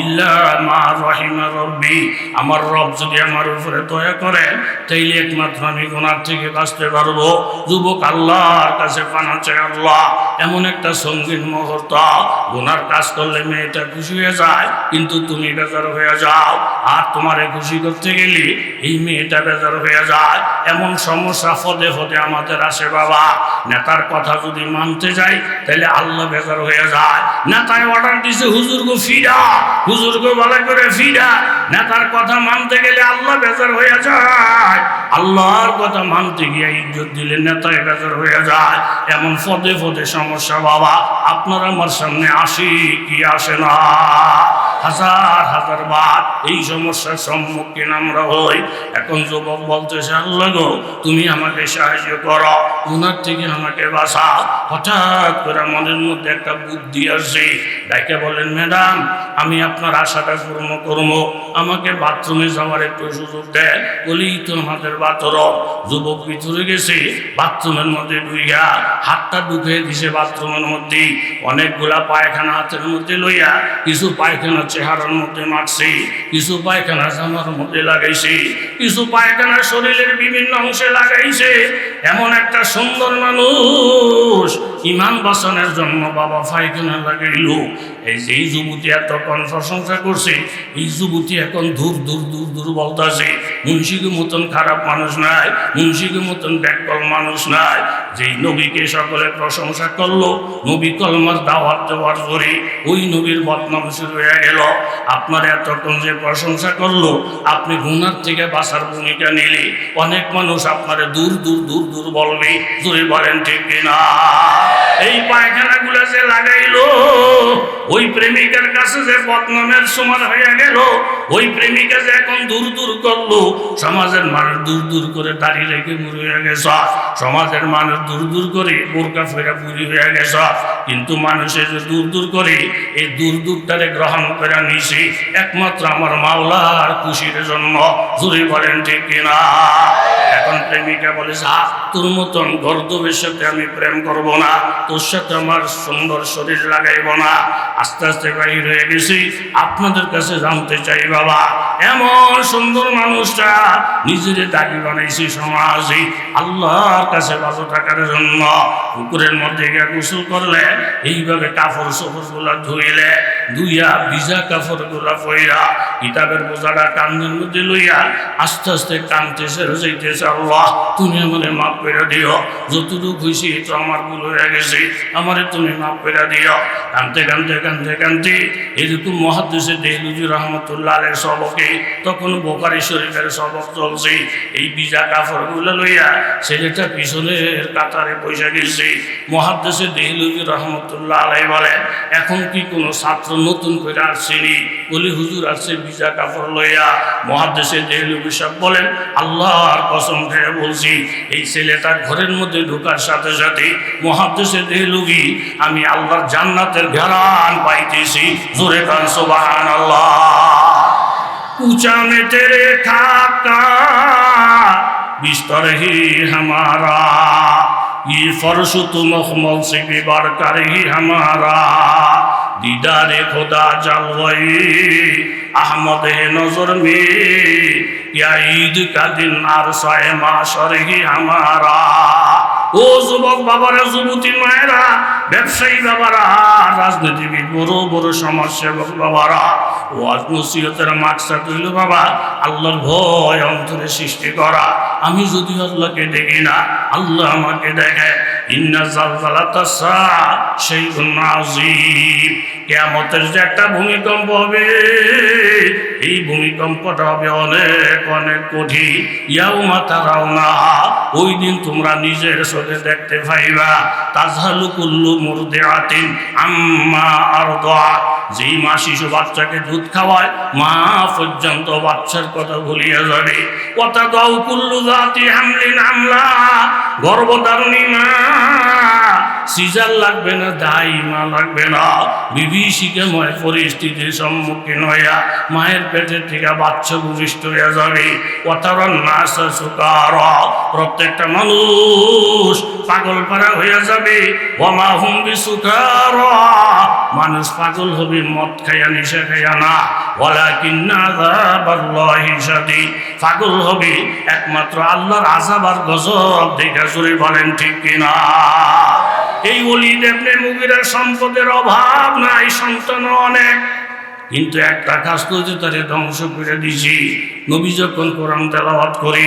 ইল্লা মা রহিমা রব্বি, আমার রব যদি আমার উপরে দয়া করেন, তাইলে একমাত্র আমি গুনার থেকে বাঁচতে পারবো। যুবক আল্লাহর কাছে পানা চাই, আল্লাহ এমন একটা সঙ্গীন মুহূর্ত, গুনার কাজ করলে মেয়েটা খুশি হয়ে যায়, কিন্তু তুমি বেজার হয়ে যাও। আর তোমারে খুশি করতে গেলে এই মেয়েটা বেজার হয়ে যায়। এমন সমস্যা পদে পদে আমাদের আসে বাবা। নেতার কথা যদি মানতে যাই, তাহলে আল্লাহ বেজার হয়ে যায়। নেতায় অর্ডার দিছে হুজুর গো ফিরা, হুজুর গো ভালো করে ফিরা। নেতার কথা মানতে গেলে আল্লাহ বেজার হয়ে যায়। আল্লাহর কথা মানতে গিয়ে ইজ্জত দিলে নেতায় বেজার হয়ে যায়। এমন পদে পদে সমস্যা বাবা আপনার আমার সামনে আসি কি আসে না, হাজার হাজার বার এই সমস্যার সম্মুখীন আমরা হই। এখন যুবক বলতেছে, আল্লাহ গো, তুমি আমাকে সাহায্য করো, ওনার থেকে আমাকে বাঁচাও। হঠাৎ করে মনের মধ্যে একটা বুদ্ধি আসে, ডাকে বলেন, ম্যাডাম আমি আপনার আশাটা পূর্ণ করবো, আমাকে বাথরুমে যাওয়ার একটু সুযোগ দেয়। বলেই তো আমাদের বাথরুম। যুবক ভিতরে গেছে, বাথরুমের মধ্যে ঢুইয়া হাতটা ঢুকে দিছে বাথরুমের মধ্যে। অনেকগুলা পায়খানা হাতের মধ্যে লইয়া কিছু পায়খানা চেহারার মধ্যে মাখছে, কিছু পায়খানা জামার মধ্যে লাগাইছে, কিছু পায়খানা শরীরের বিভিন্ন অংশে লাগাইছে। এমন একটা সুন্দর মানুষ ইমান বাঁচানোর জন্য বাবা পায়খানা লাগাইল। এই যে এই যুবতী এতক্ষণ প্রশংসা করছে, এই যুবতী এখন দূর দূর দূর দূর বলতেছে, মুন্সিকে মতন খারাপ মানুষ নাই, মুন্সিকে মতন ব্যাকল মানুষ নাই। যেই নবীকে সকলে প্রশংসা করলো, নবী কলমার দাওয়াত দেওয়ার পরে ওই নবীর বদনাম শুরু হয়ে গেল। আপনার এতক্ষণ যে প্রশংসা করলো, আপনি গুনার থেকে বাঁচার ভূমিকা নিলে অনেক মানুষ আপনারে দূর দূর দূর দূর বলবে। জোরে বলেন ঠিক কিনা? এই পায়খানাগুলা যে লাগাইলো, ওই প্রেমিকার কাছে যে বদনামের সমান হয়ে গেল, ওই প্রেমিকা যে এখন দূর দূর করলো, সমাজের মানুষ দূর দূর করে দাড়ি রেখে বুড়ি হয়ে গেছ, সমাজের মানুষ দূর দূর করে বোরকা ফেরা বুড়ি হয়ে গেছ। কিন্তু মানুষের যে দূর দূর করে এই দূর দূরটারে গ্রহণ করে নিছি একমাত্র আমার মাওলার খুশির জন্য। জোরে বলেন ঠিক কিনা? এখন প্রেমিকা বলে, যা তোর মতন গর্দবের সাথে আমি প্রেম করব না, তোর সাথে আমার সুন্দর শরীর লাগাইব না। আস্তে আস্তে বাহির হয়ে গেছি। আপনাদের কাছে জানতে চাই বাবা, এমন সুন্দর মানুষটা নিজের দাবি বানাইছি সমাজে আল্লাহর কাছে ভালো থাকার জন্য। পুকুরের মধ্যে গিয়ে গোসল করলে, এইভাবে কাপড় চোপড় গুলা ধুইলে দুইয়া ভিজা কাপড় গুলা পইরা কিতাবের বোঝাটা কান্দের মধ্যে লইয়া আস্তে আস্তে কানতেছে যাইতেছে, আল্লাহ তুমি আমারে মাফ করে দিও, যতটুকু খুশি তো আমার ভুল হয়ে গেছে, আমারে তুমি মাফ করে দিও। কানতে কানতে কানতে কানতে এরকম মুহাদ্দিসে দেহলভী রহমতুল্লাহ আলাইহির সবকে, তখন বুখারী শরীফের সবক চলছে, এই ভিজা কাপড়গুলো লইয়া ছেলেটা পিছনের কাতারে বসে গেছে। মুহাদ্দিসে দেহলভী রহমতুল্লাহ আলাইহি বলেন, এখন কি কোনো ছাত্র নতুন করে আসছেনি? বলি হুজুর আসছে ভিজা কাপড় লইয়া। মুহাদ্দিসে দেহলভী সাহেব বলেন, আল্লাহর কসম খেয়ে বলছি, এই ছেলেটা ঘরের মধ্যে ঢোকার সাথে সাথে মুহাদ্দিসে দেহলভী আমি আল্লাহর জান্নাতের ঘ্রাণ পাইতেছি। জোরে কান সুবহানাল্লাহ। पूछा में तेरे खाका बिस्तर ही हमारा, ये फर्श तो मखमल से भी बढ़कर ही हमारा, दीदारे खुदा जलवाई अहमद है नजर में, या ईद का दिन अरसाए माशर ही हमारा। ও যুবক বাবারা, যুবতী মায়েরা, ব্যবসায়ী বাবারা, রাজনীতিবিদ, বড় বড় সমাজসেবক বাবারা, ওয়াজ নসিহতের মাকসাদ হইল বাবা আল্লাহর ভয় অন্তরে সৃষ্টি করা। আমি যদি আল্লাহকে দেখি না, আল্লাহ আমাকে দেখে। ইন্না জালজালাতাস সাআ শাইউন আযীম, কিয়ামতের যে একটা ভূমিকম্প হবে, এই ভূমিকম্পটা হবে অনেক অনেক কঠিন। ইয়াউমা তারাউনাহা, ওই দিন তোমরা নিজের চোখে দেখতে পাইবা। তাজহালু কুল্লু মুরদিআতিন আম্মা আরদাআত, যেই মা শিশু বাচ্চাকে দুধ খাওয়ায়, মা পর্যন্ত বাচ্চার কথা ভুলিয়া যাবে। ওয়াতাদাউ কুল্লু যাতি হামলিন হামলা, গর্ভধারণী মা সিজার লাগবে না, দাইমা লাগবে না, বিভীষিকাময় পরিস্থিতির সম্মুখীন হইয়া মায়ের পেটের থেকে বাচ্চা ভূমিষ্ঠ হইয়া যাবে। ওয়াতারান নাসা সুকারা, প্রত্যেকটা মানুষ পাগল পারা হইয়া যাবে। ওয়ামা হুম বিসুকারা, মানুষ পাগল হবে মদ খাইয়া নেশা খাইয়া না। ওয়ালাকিন্না আযাবাল্লাহি শাদীদ, পাগল হবে একমাত্র আল্লাহর আযাব আর গজব দেখা। জোরে বলেন ঠিক কিনা? এই ওলীদ ইবনে মুগীরার সম্পদের অভাব নাই, সন্তান অনেক, কিন্তু একটা কাজ করতে তারে ধ্বংস করে দিছি। নবী যখন কোরআন তেলাওয়াত করে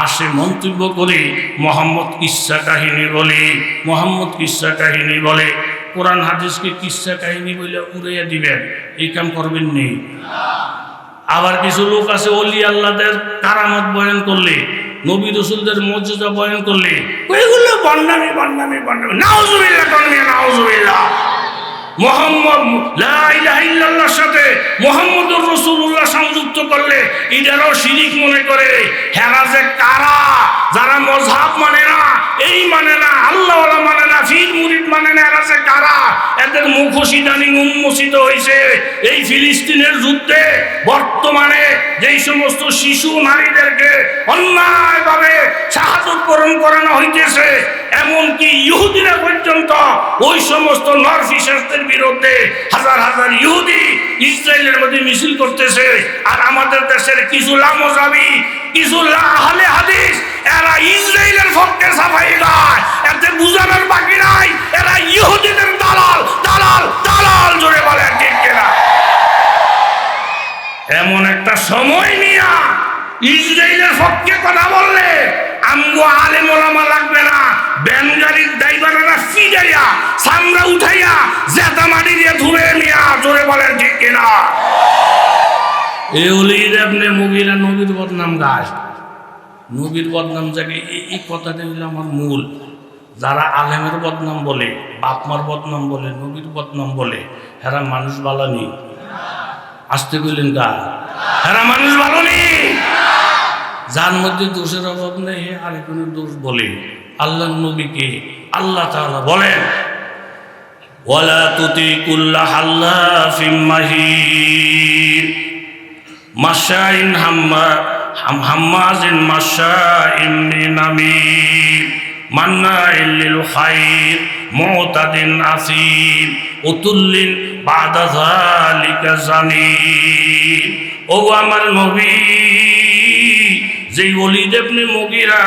আসে, মন্তব্য করে মোহাম্মদ কিসসা কাহিনী বলে, মোহাম্মদ কিসসা কাহিনী বলে। কোরআন হাদিসকে কিসসা কাহিনী বলে উড়াইয়া দিবেন, এই কাম করবেন নি। আবার কিছু লোক আছে ওলি আল্লাহদের কারামত বয়ান করলে, নবী রাসূলদের মর্যাদা বয়ান করলে, ওইগুলো বন্ডামি বন্ডামি বন্ডামি। নাউজুবিল্লাহ, নাউজুবিল্লাহ। মোহাম্মদ লা ইলাহা ইল্লাল্লাহর সাথে মুহাম্মদুর রাসূলুল্লাহ সংযুক্ত করলে এটারও শিরিক মনে করে। হেরা যে কারা, যারা মযহাব মানে না, এই মানে না, আল্লাহওয়ালা মানে না, ফির মুরিদ মানে না, এরা যে কারা, এদের মুখোশ ইদানিং উন্মোচিত হয়েছে। এই ফিলিস্তিনের যুদ্ধে বর্তমানে যেই সমস্ত শিশু নারীদেরকে অন্যায়ভাবে শাহাদাত বরণ করানো হইতেছে, এমনকি ইহুদিরা পর্যন্ত ওই সমস্ত নরফিশাসদের বিরুদ্ধে হাজার হাজার ইহুদি ইসরায়েলের মধ্যে মিছিল করতেছে। আর আমাদের দেশের কিছু লামজাবি, কিছু আহলে হাদিস, এরা ইসরায়েলের পক্ষে সাফাই গায়। এতে বুঝানোর বাকি নাই, এরা ইহুদিদের দালাল দালাল দালাল। জোরে বলে ঠিক কিনা? এমন একটা সময় নিয়া ইসরায়েলের পক্ষে কথা বললে আমগো আলেম ওলামা লাগবে না, ব্যানগাড়ির ড্রাইভাররা ফিজাইয়া সামরা উঠাইয়া জেতা মাটি দিয়ে ধুয়ে নিয়া। জোরে বলেন ঠিক কিনা? এই ওলীদ ইবনে মুগীরা নবীর বদনাম গায়, নবীর বদনাম জাগে। এই কথাটা হইল আমার মূল। যারা আলেমের বদনাম বলে, বাপমার বদনাম বলে, নবীর বদনাম বলে, হেরা মানুষ ভালো নেই। আসতে কইলেন কা? হেরা মানুষ ভালো নেই। যার মধ্যে দোষের অভাব নেই, আরেকজনের দোষ বলে। আল্লাহ নবীকে আল্লাহ তাআলা বলেন, ওয়ালা তুতি কুল্লা হাল্লাফিম মাহিন মাশাইন হাম্মাজিন মাশাইন বিনামিম মান্নাইল লিল খাইর মুতাদিন আসিম উতুল্লিন বাদা যালিকা জানিম। ও আমার নবী, যেই ওলীদ ইবনে মুগীরা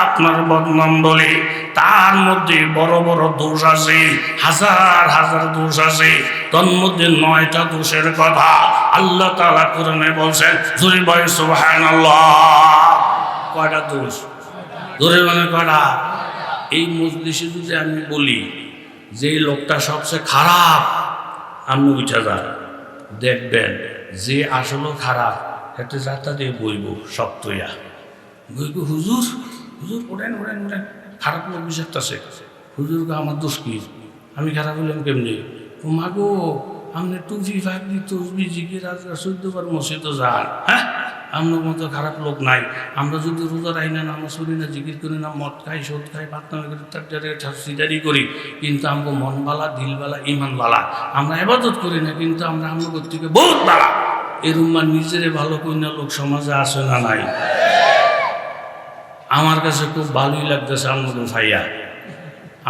আপনার বদনাম বলে, তার মধ্যে বড় বড় দোষ আছে, হাজার হাজার দোষ আছে। তার মধ্যে 9টা দোষের কথা আল্লাহ তাআলা কোরআনে বলছেন। জোরে বলেন সুবহানাল্লাহ। কয়টা দোষ? জোরে বলেন কয়টা? এই মজলিসে যদি আমি বলি যে লোকটা সবচেয়ে খারাপ, আপনি উঠে যান, দেখবেন যে আসলে খারাপ একটা যাত্রা দিয়ে বইব সপ্তয়া বইব, হুজুর হুজুর ওঠেন ওঠেন ওঠেন, খারাপ লোক বিষাক্তাছে। হুজুরকে আমার দোষ কি? আমি খারাপ হইলাম কেমনি? ও মাগো আপনি টুপি ফাঁকি তসবি জিকির 14বার মসজিদে যান, হ্যাঁ আপনার মতো খারাপ লোক নাই। আমরা যদি রোজা রাই না, নামাজ পড়ি না, জিকির করি না, মদ খাই, সুদ খাই, পাতনামি করি, সিটারি করি, কিন্তু আমাকে মন বালা, দিল বালা, ইমান বালা। আমরা ইবাদত করি না, কিন্তু আমরা আমাদের থেকে বহুত বালা। এরকম নিজেরে ভালো করি না লোক সমাজে আসে না নাই? আমার কাছে খুব ভালোই লাগতেছে আমাকে ভাইয়া,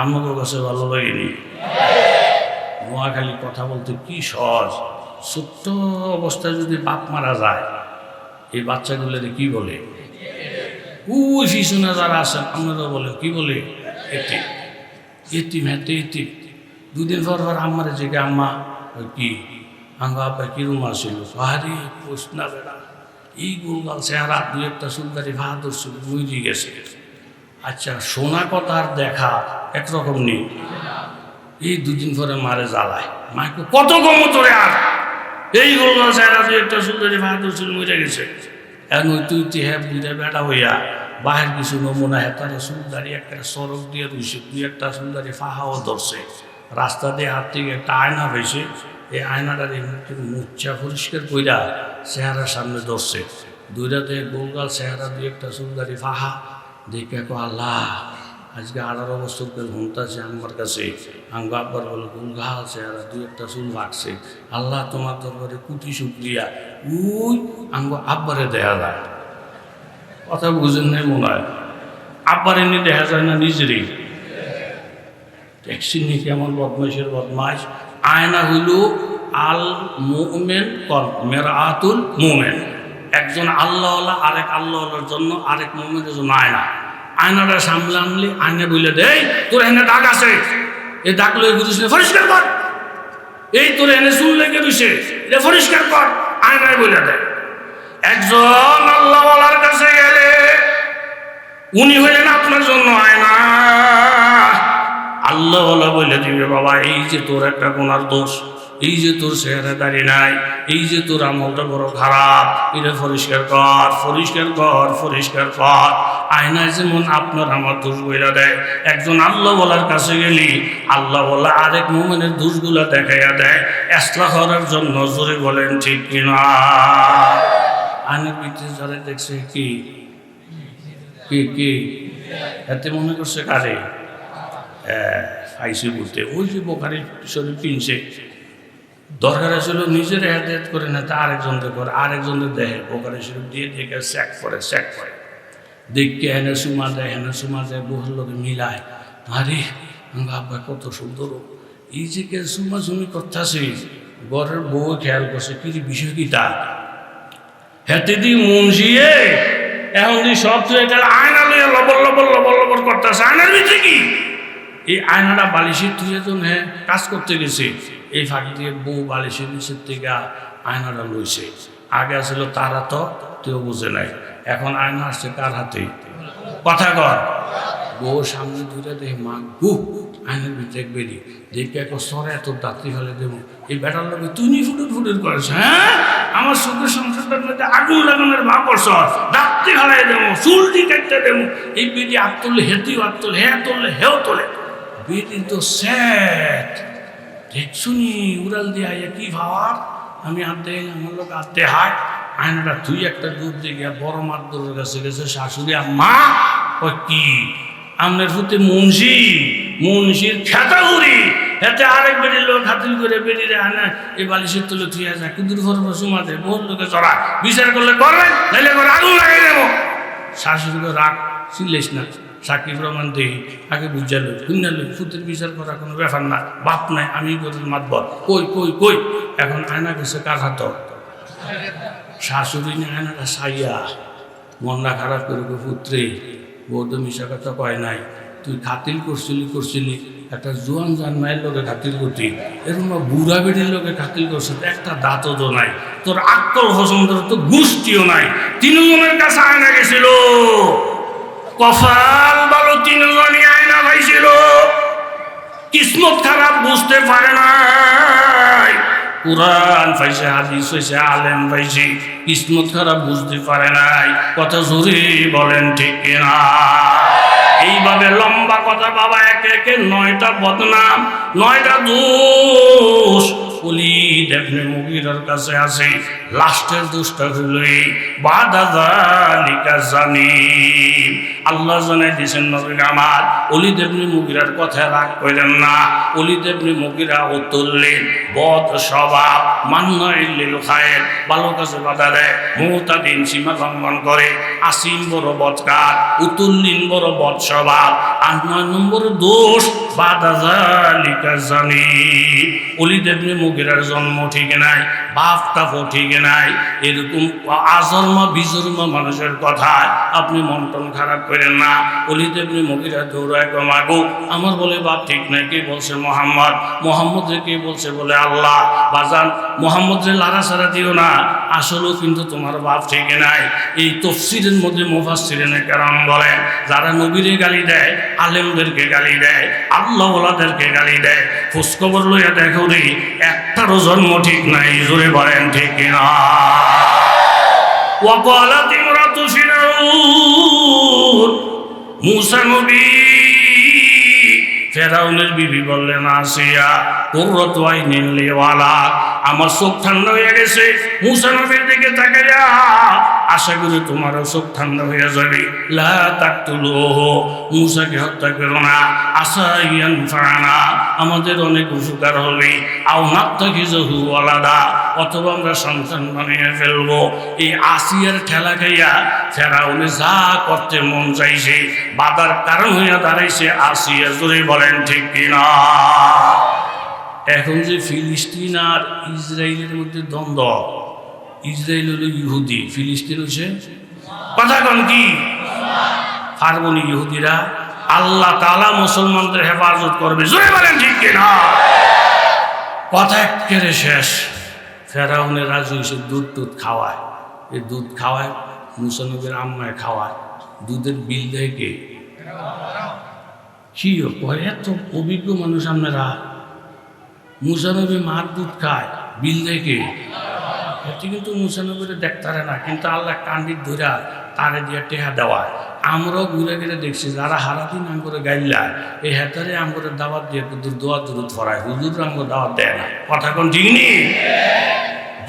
আমাকে কাছে ভালো লাগেনি। নোয়াখালী কথা বলতে কি সহজ। ছোট্ট অবস্থায় যদি বাপ মারা যায়, এই বাচ্চাগুলোরে কি বলে? ওই শিশুনা যারা আছেন আপনারা বলে কি বলে? এতিম। এতিম, হ্যাঁ এতিম। 2 দিন পর পর আম্মারে জিজ্ঞে, আম্মা কি আঙ্গা আব্বা কিরম আসছিল? ভারী পোষনা বেড়া, এই গোলগাল চেহারা, 2-একটা সুন্দরী বাহাদুর ছিল, বুঝে গেছে। আচ্ছা শোনা কথা আর দেখা একরকম নেই। এই 2 দিন পরে মারে জ্বালায়, মাকে কত কম তোরে আর এই গোলগাল চেহারা, 2-একটা সুন্দরী বাহাদুর ছিল, মরে গেছে। এখন ওই তুই হ্যাঁ বুঝে বেটা হইয়া বাহের কিছু নমুনা হেতারে সুন্দরী একটা সড়ক দিয়ে রুইছে, 2-একটা সুন্দরী ফাহাও ধরছে, রাস্তা দিয়ে হাত থেকে একটা আয়না হয়েছে, এই আয়নাটার মুচ্ছা পরিষ্কার কইরা চেহারার সামনে ধরছে, 2টাতে গোলগাল চেহারা, 2-একটা সুন্দরী ফাহা দেখে কো আল্লাহ আজকে 18 বছর করে ঘুমতাছে আমার কাছে। আঙ্গ আব্বার বলে গোলগাল চেহারা, 2-একটা চুল ভাগছে, আল্লাহ তোমার দরবারে কোটি শুকরিয়া। ওই আঙ্গ আব্বারে দেখা যায়, কথা বুঝেন নাই মনে হয়? আব্বারে নিয়ে দেখা যায় না নিজেরই? ট্যাক্সি নিয়ে কেমন বদমাইশের বদমাইশ। আয়না হইল আল মুমিন কল মিরআতুল মুমিন। একজন আল্লাহওয়ালা আরেক আল্লাহওয়ালার জন্য, আরেক মুমিনের জন্য আয়না। আয়নাটা সামলে আনলে আয়না বলে দেয় তোর এনে দাগ আছে, এই দাগ লয়ে ঘুরিস না, পরিষ্কার কর। এই তোর এনে চুল লেগে রয়েছে, এটা পরিষ্কার কর, আয়নায় বলে দেয়। একজন আল্লাহওয়ালার কাছে গেলে উনি হইলেন আপনার জন্য আয়না। আল্লাহওয়ালা বলে দিবে বাবা এই যে তোর একটা গুনার দোষ, এই যে তোর চেহারা দাঁড়িয়ে নাই, এই যে তোর আমলটা বড় খারাপ, এটা পরিষ্কার কর, পরিষ্কার কর, পরিষ্কার কর। আয়নায় যেমন আপনার আমার দোষ বইলা দেয়, একজন আল্লাহওয়ালার কাছে গেলি আল্লাহওয়ালা আরেক মুমিনের দোষগুলা দেখাইয়া দেয় ইসলাহ করার জন্য। জোরে বলেন ঠিক কিনা? আয়নার ভিতরে যারা দেখছে কি কি কি এতে মনে করছে কারে ফাইসি বলতে, ওই যে বোখারি শরীফ কিনছে, দরকার ছিল নিজের হেদায়েত করে না, তা আরেকজনকে করে, আরেকজনকে দেখে বোখারি শরীফ দিয়ে দেখে চেক করে, চেক করে, দেখকে হেনে সুমা দেয়, হেনে সুমা দেয়, বহুর লোকে মিলায়। আরে আমার আব্বা কত সুন্দর, এই যে কে সুমা সুমি করতেছে, ঘরের বউ খেয়াল করছে কি বিষয় কি তা হেতে দি মুন্সিয়ে এখন দি সব আয়না লইয়া লবর লবর লবর লবর করতেছে। আয়নার ভিতরে কি? এই আয়নাটা বালিশের তুই তো হ্যাঁ কাজ করতে গেছে, এই ফাঁকি দিয়ে বউ বালিশের নিচের থেকে আয়নাটা লইছে। আগে আসলে তারা তো কেউ বুঝে নাই, এখন আয়না আসছে কার হাতে? কথা কর। বউ সামনে ধরে দেখে মা গু আয়নার ভিতরে বেরিয়ে দেখে এক সরে এত দাত্রী ফেলে দেবো, এই বেটার লোকে তুই ফুটুর ফুটুর করেছ, হ্যাঁ আমার সুখের সংসারটার মধ্যে আগুন লাগানোর ভাব করছ, দাত্রী ফেলাই দেবো, চুলটি কাটতে দেবো। এই বেরি হাত তুললে হেতিও হাত তোলে, হ্যাঁ তুললে হেও তোলে। বেদিন তো স্যাট দেখছুনি উড়াল দিয়ে আইয়া কি ভাবার, আমি আনতে আমার লোক আনতে হায়। আয়নাটা তুই একটা দুধ দিয়ে গিয়া বড় মাদ্দরের কাছে গেছে, শাশুড়ি আম্মা ও কি আমনের ফুতে মুন্সি, মুন্সির খেতা ঘুরি এতে আরেক বেরির লোক হাতিল করে বেরিয়ে আনে এই বালিশের তুলে থুয়ে যায়, কুদুর ফর সুমা দেয়, বহু লোকে চড়া বিচার করলে করবেন, নাইলে করে আগুন লাগাই দেবো। শাশুড়িকে রাগ চিল্লিস না, সাক্ষী প্রমাণ দেই আগে বুঝালো শুনলো, ফুতের বিচার করা কোনো ব্যাপার না, বাপ নাই আমি গরুর মাতব, কই কই কই। এখন আয়না গেছে কার হাত? শাশুড়ি নিয়ে আয়নাটা সাইয়া মনটা খারাপ করে পুত্রে বৌদ্ধ মিশা কথা কয় নাই, তুই খাতিল করছিলি একটা জোয়ান জান মায়ের লোকে খাতিল করতি, এরকম বুড়া বেড়ির লোকে খাতিল করছে, একটা দাঁতও তো নাই, তোর আক্কল পছন্দের তো গোষ্ঠীও নাই। তিনজনের কাছে আয়না গেছিল, কপাল ভালো তিনজনই আয়না পাইছিল, কিসমত খারাপ বুঝতে পারে নাই। কুরআন পাইছে, হাদিস পাইছে, আলেম পাইছে, কিসমত খারাপ বুঝতে পারে নাই। কথা জোরে বলেন ঠিক কিনা? এইভাবে লম্বা কথা বাবা, একে একে 9টা বদনাম, 9টা দোষ ওলীদ ইবনে মুগীরার কাছে আছে। লাস্টের দোষটা হলো বাদা যালিকা জানিম। আল্লাহ জানাই দিয়েছেন নবী আমার, ওলীদ ইবনে মুগীরার কথায় রাগ করেন না। ওলীদ ইবনে মুগীরা উতুল্লিন, বদ স্বভাব, মান্নাইল লিল খায়ের, ভালো কাজে বাধা দেয়, মুতাদিন সীমা লঙ্ঘন করে, আসিম বড় বদকার, উতুল্লিন বড় বদ স্বভাব। আর 9 নম্বর দোষ বাদা যালিকা জানিম। ওলীদ ইবনে মুগীরার জন্ম ঠিক নাই, বাপটাও ঠিক নাই। এরকম আজন্মা বিজন্মা মানুষের কথায় আপনি মন টন খারাপ করেন না। ওলীদ ইবনে মুগীরা দৌড়ায় মাগো, আমার বলে বাপ ঠিক নাই। কে বলছে? মোহাম্মদ। মোহাম্মদ রে কে বলছে? বলে আল্লাহ। বাজান মোহাম্মদ রে লাড়া ছাড়া দিও না, আসলেও কিন্তু তোমার বাপ ঠিক নাই। এই তফসিরের মধ্যে মুফাসসিরিনে কেরাম বলেন, যারা নবীরে গালি দেয়, আলেমদেরকে গালি দেয়, আল্লাহ ওয়ালাদেরকে গালি দেয়, খোঁজখবর লইয়া দেখো রে একটারও জন্ম ঠিক নাই। জোরে বলেন ঠিক কিনা? ওয়াকালাত ইমরাতু ফিরআউন, মূসা নবী ফেরাউনের বিবি বললেন, আসিয়া কুররাতু আইনিন লি ওয়ালাক, আমার চোখ ঠান্ডা হয়ে গেছে। মূসা নবীর দিকে তাকাইয়া, আশা করি তোমারও চোখ ঠান্ডা হয়ে যাবে। লা তাকতুলুহু, মূসাকে হত্যা করো না। আশা ইয়ানফানা, আমাদের অনেক উপকার হবে। আও নাত্তাখিযুহু ওয়ালাদা, অথবা আমরা সন্তান বানিয়ে ফেলবো। এই আসিয়ার ঠেলা খাইয়া ফেরাউনে যা করতে মন চাইছে, বাধার কারণ হইয়া দাঁড়াইছে আসিয়া। জোরে বলেন ঠিক কিনা? এখন যে ফিলিস্তিন আর ইসরায়েলের মধ্যে দ্বন্দ্ব, ইসরায়েল হলো ইহুদি, ফিলিস্তিন হচ্ছে কথা কন কি পারবনি ইহুদিরা। আল্লাহ তাআলা মুসলমানদের হেফাজত করবে। জোরে বলেন ঠিক কিনা? কথা একেবারে শেষ। ফেরাউনের রাজু হয়েছে দুধ খাওয়ায়, এই দুধ খাওয়ায় মূসা নবীর আম্মায় খাওয়ায়, দুধের বিল দেয় কে? কি এত অভিজ্ঞ মানুষ আপনারা? মূসা নবী মার দুধ খায়, বিল দেয় কে? এটি কিন্তু মূসা নবীরে দেখতারে না, কিন্তু আল্লাহ কান্ডির ধরা তারে দিয়ে টেহা দেওয়ায়। আমরাও ঘুরে ঘুরে দেখছি, যারা হারাদিন আমরে গাইলায় এই হেতারে আমরে দাওয়াত দিয়ে দোয়া দূরত ফরায়, হুজুর আমগো দাওয়াত দেয় না। কথা কোন ঠিক নেই?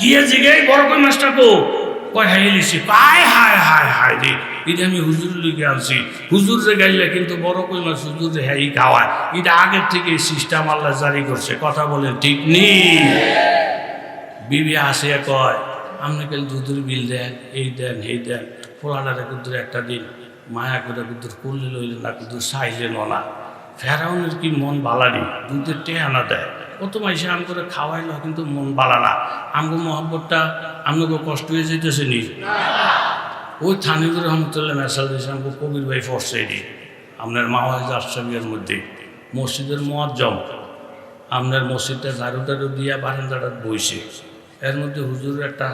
গিয়ে জিগাই বড় কই মাছটা কো, কয় হাই লিছি, পায় হায় হায় হায় রে, এটা আমি হুজুর লিখে আনছি। হুজুর রে গাইলে কিন্তু বড় কই মাছ হুজুর রে হ্যাঁ খাওয়ায়। এটা আগের থেকে সিস্টেম আল্লাহ জারি করছে। কথা বলেন ঠিক নেই? বিবি আসিয়া কয়, আপনি কাল দুধের বিল দেন, এই দেন এই দেন, পোলাডারে কুদ্দুর একটা দিন মায়া করে কুদ্দুর করলে লইলেন না, কুদ্দুর চাইলেন না। ফেরাউনের কি মন বালানি, দুধের টেহানা দেয়, কত মাইসে আম করে খাওয়াইল, কিন্তু মন বালা না। আমগো মহব্বতটা আমগো কষ্ট হয়ে যেতেছে নি। ওই থানিদুর রহমতুল্লাহ মেসাল দিয়েছে, আমগো কবির ভাই ফরছে এটি আপনার মাওয়াজ আশরাফিয়ার মধ্যে মসজিদের মুয়াজ্জম, আপনার মসজিদটা ঝাড়ু টাড়ু দিয়া বারান্দাটা বইছে। এর মধ্যে হুজুরের একটা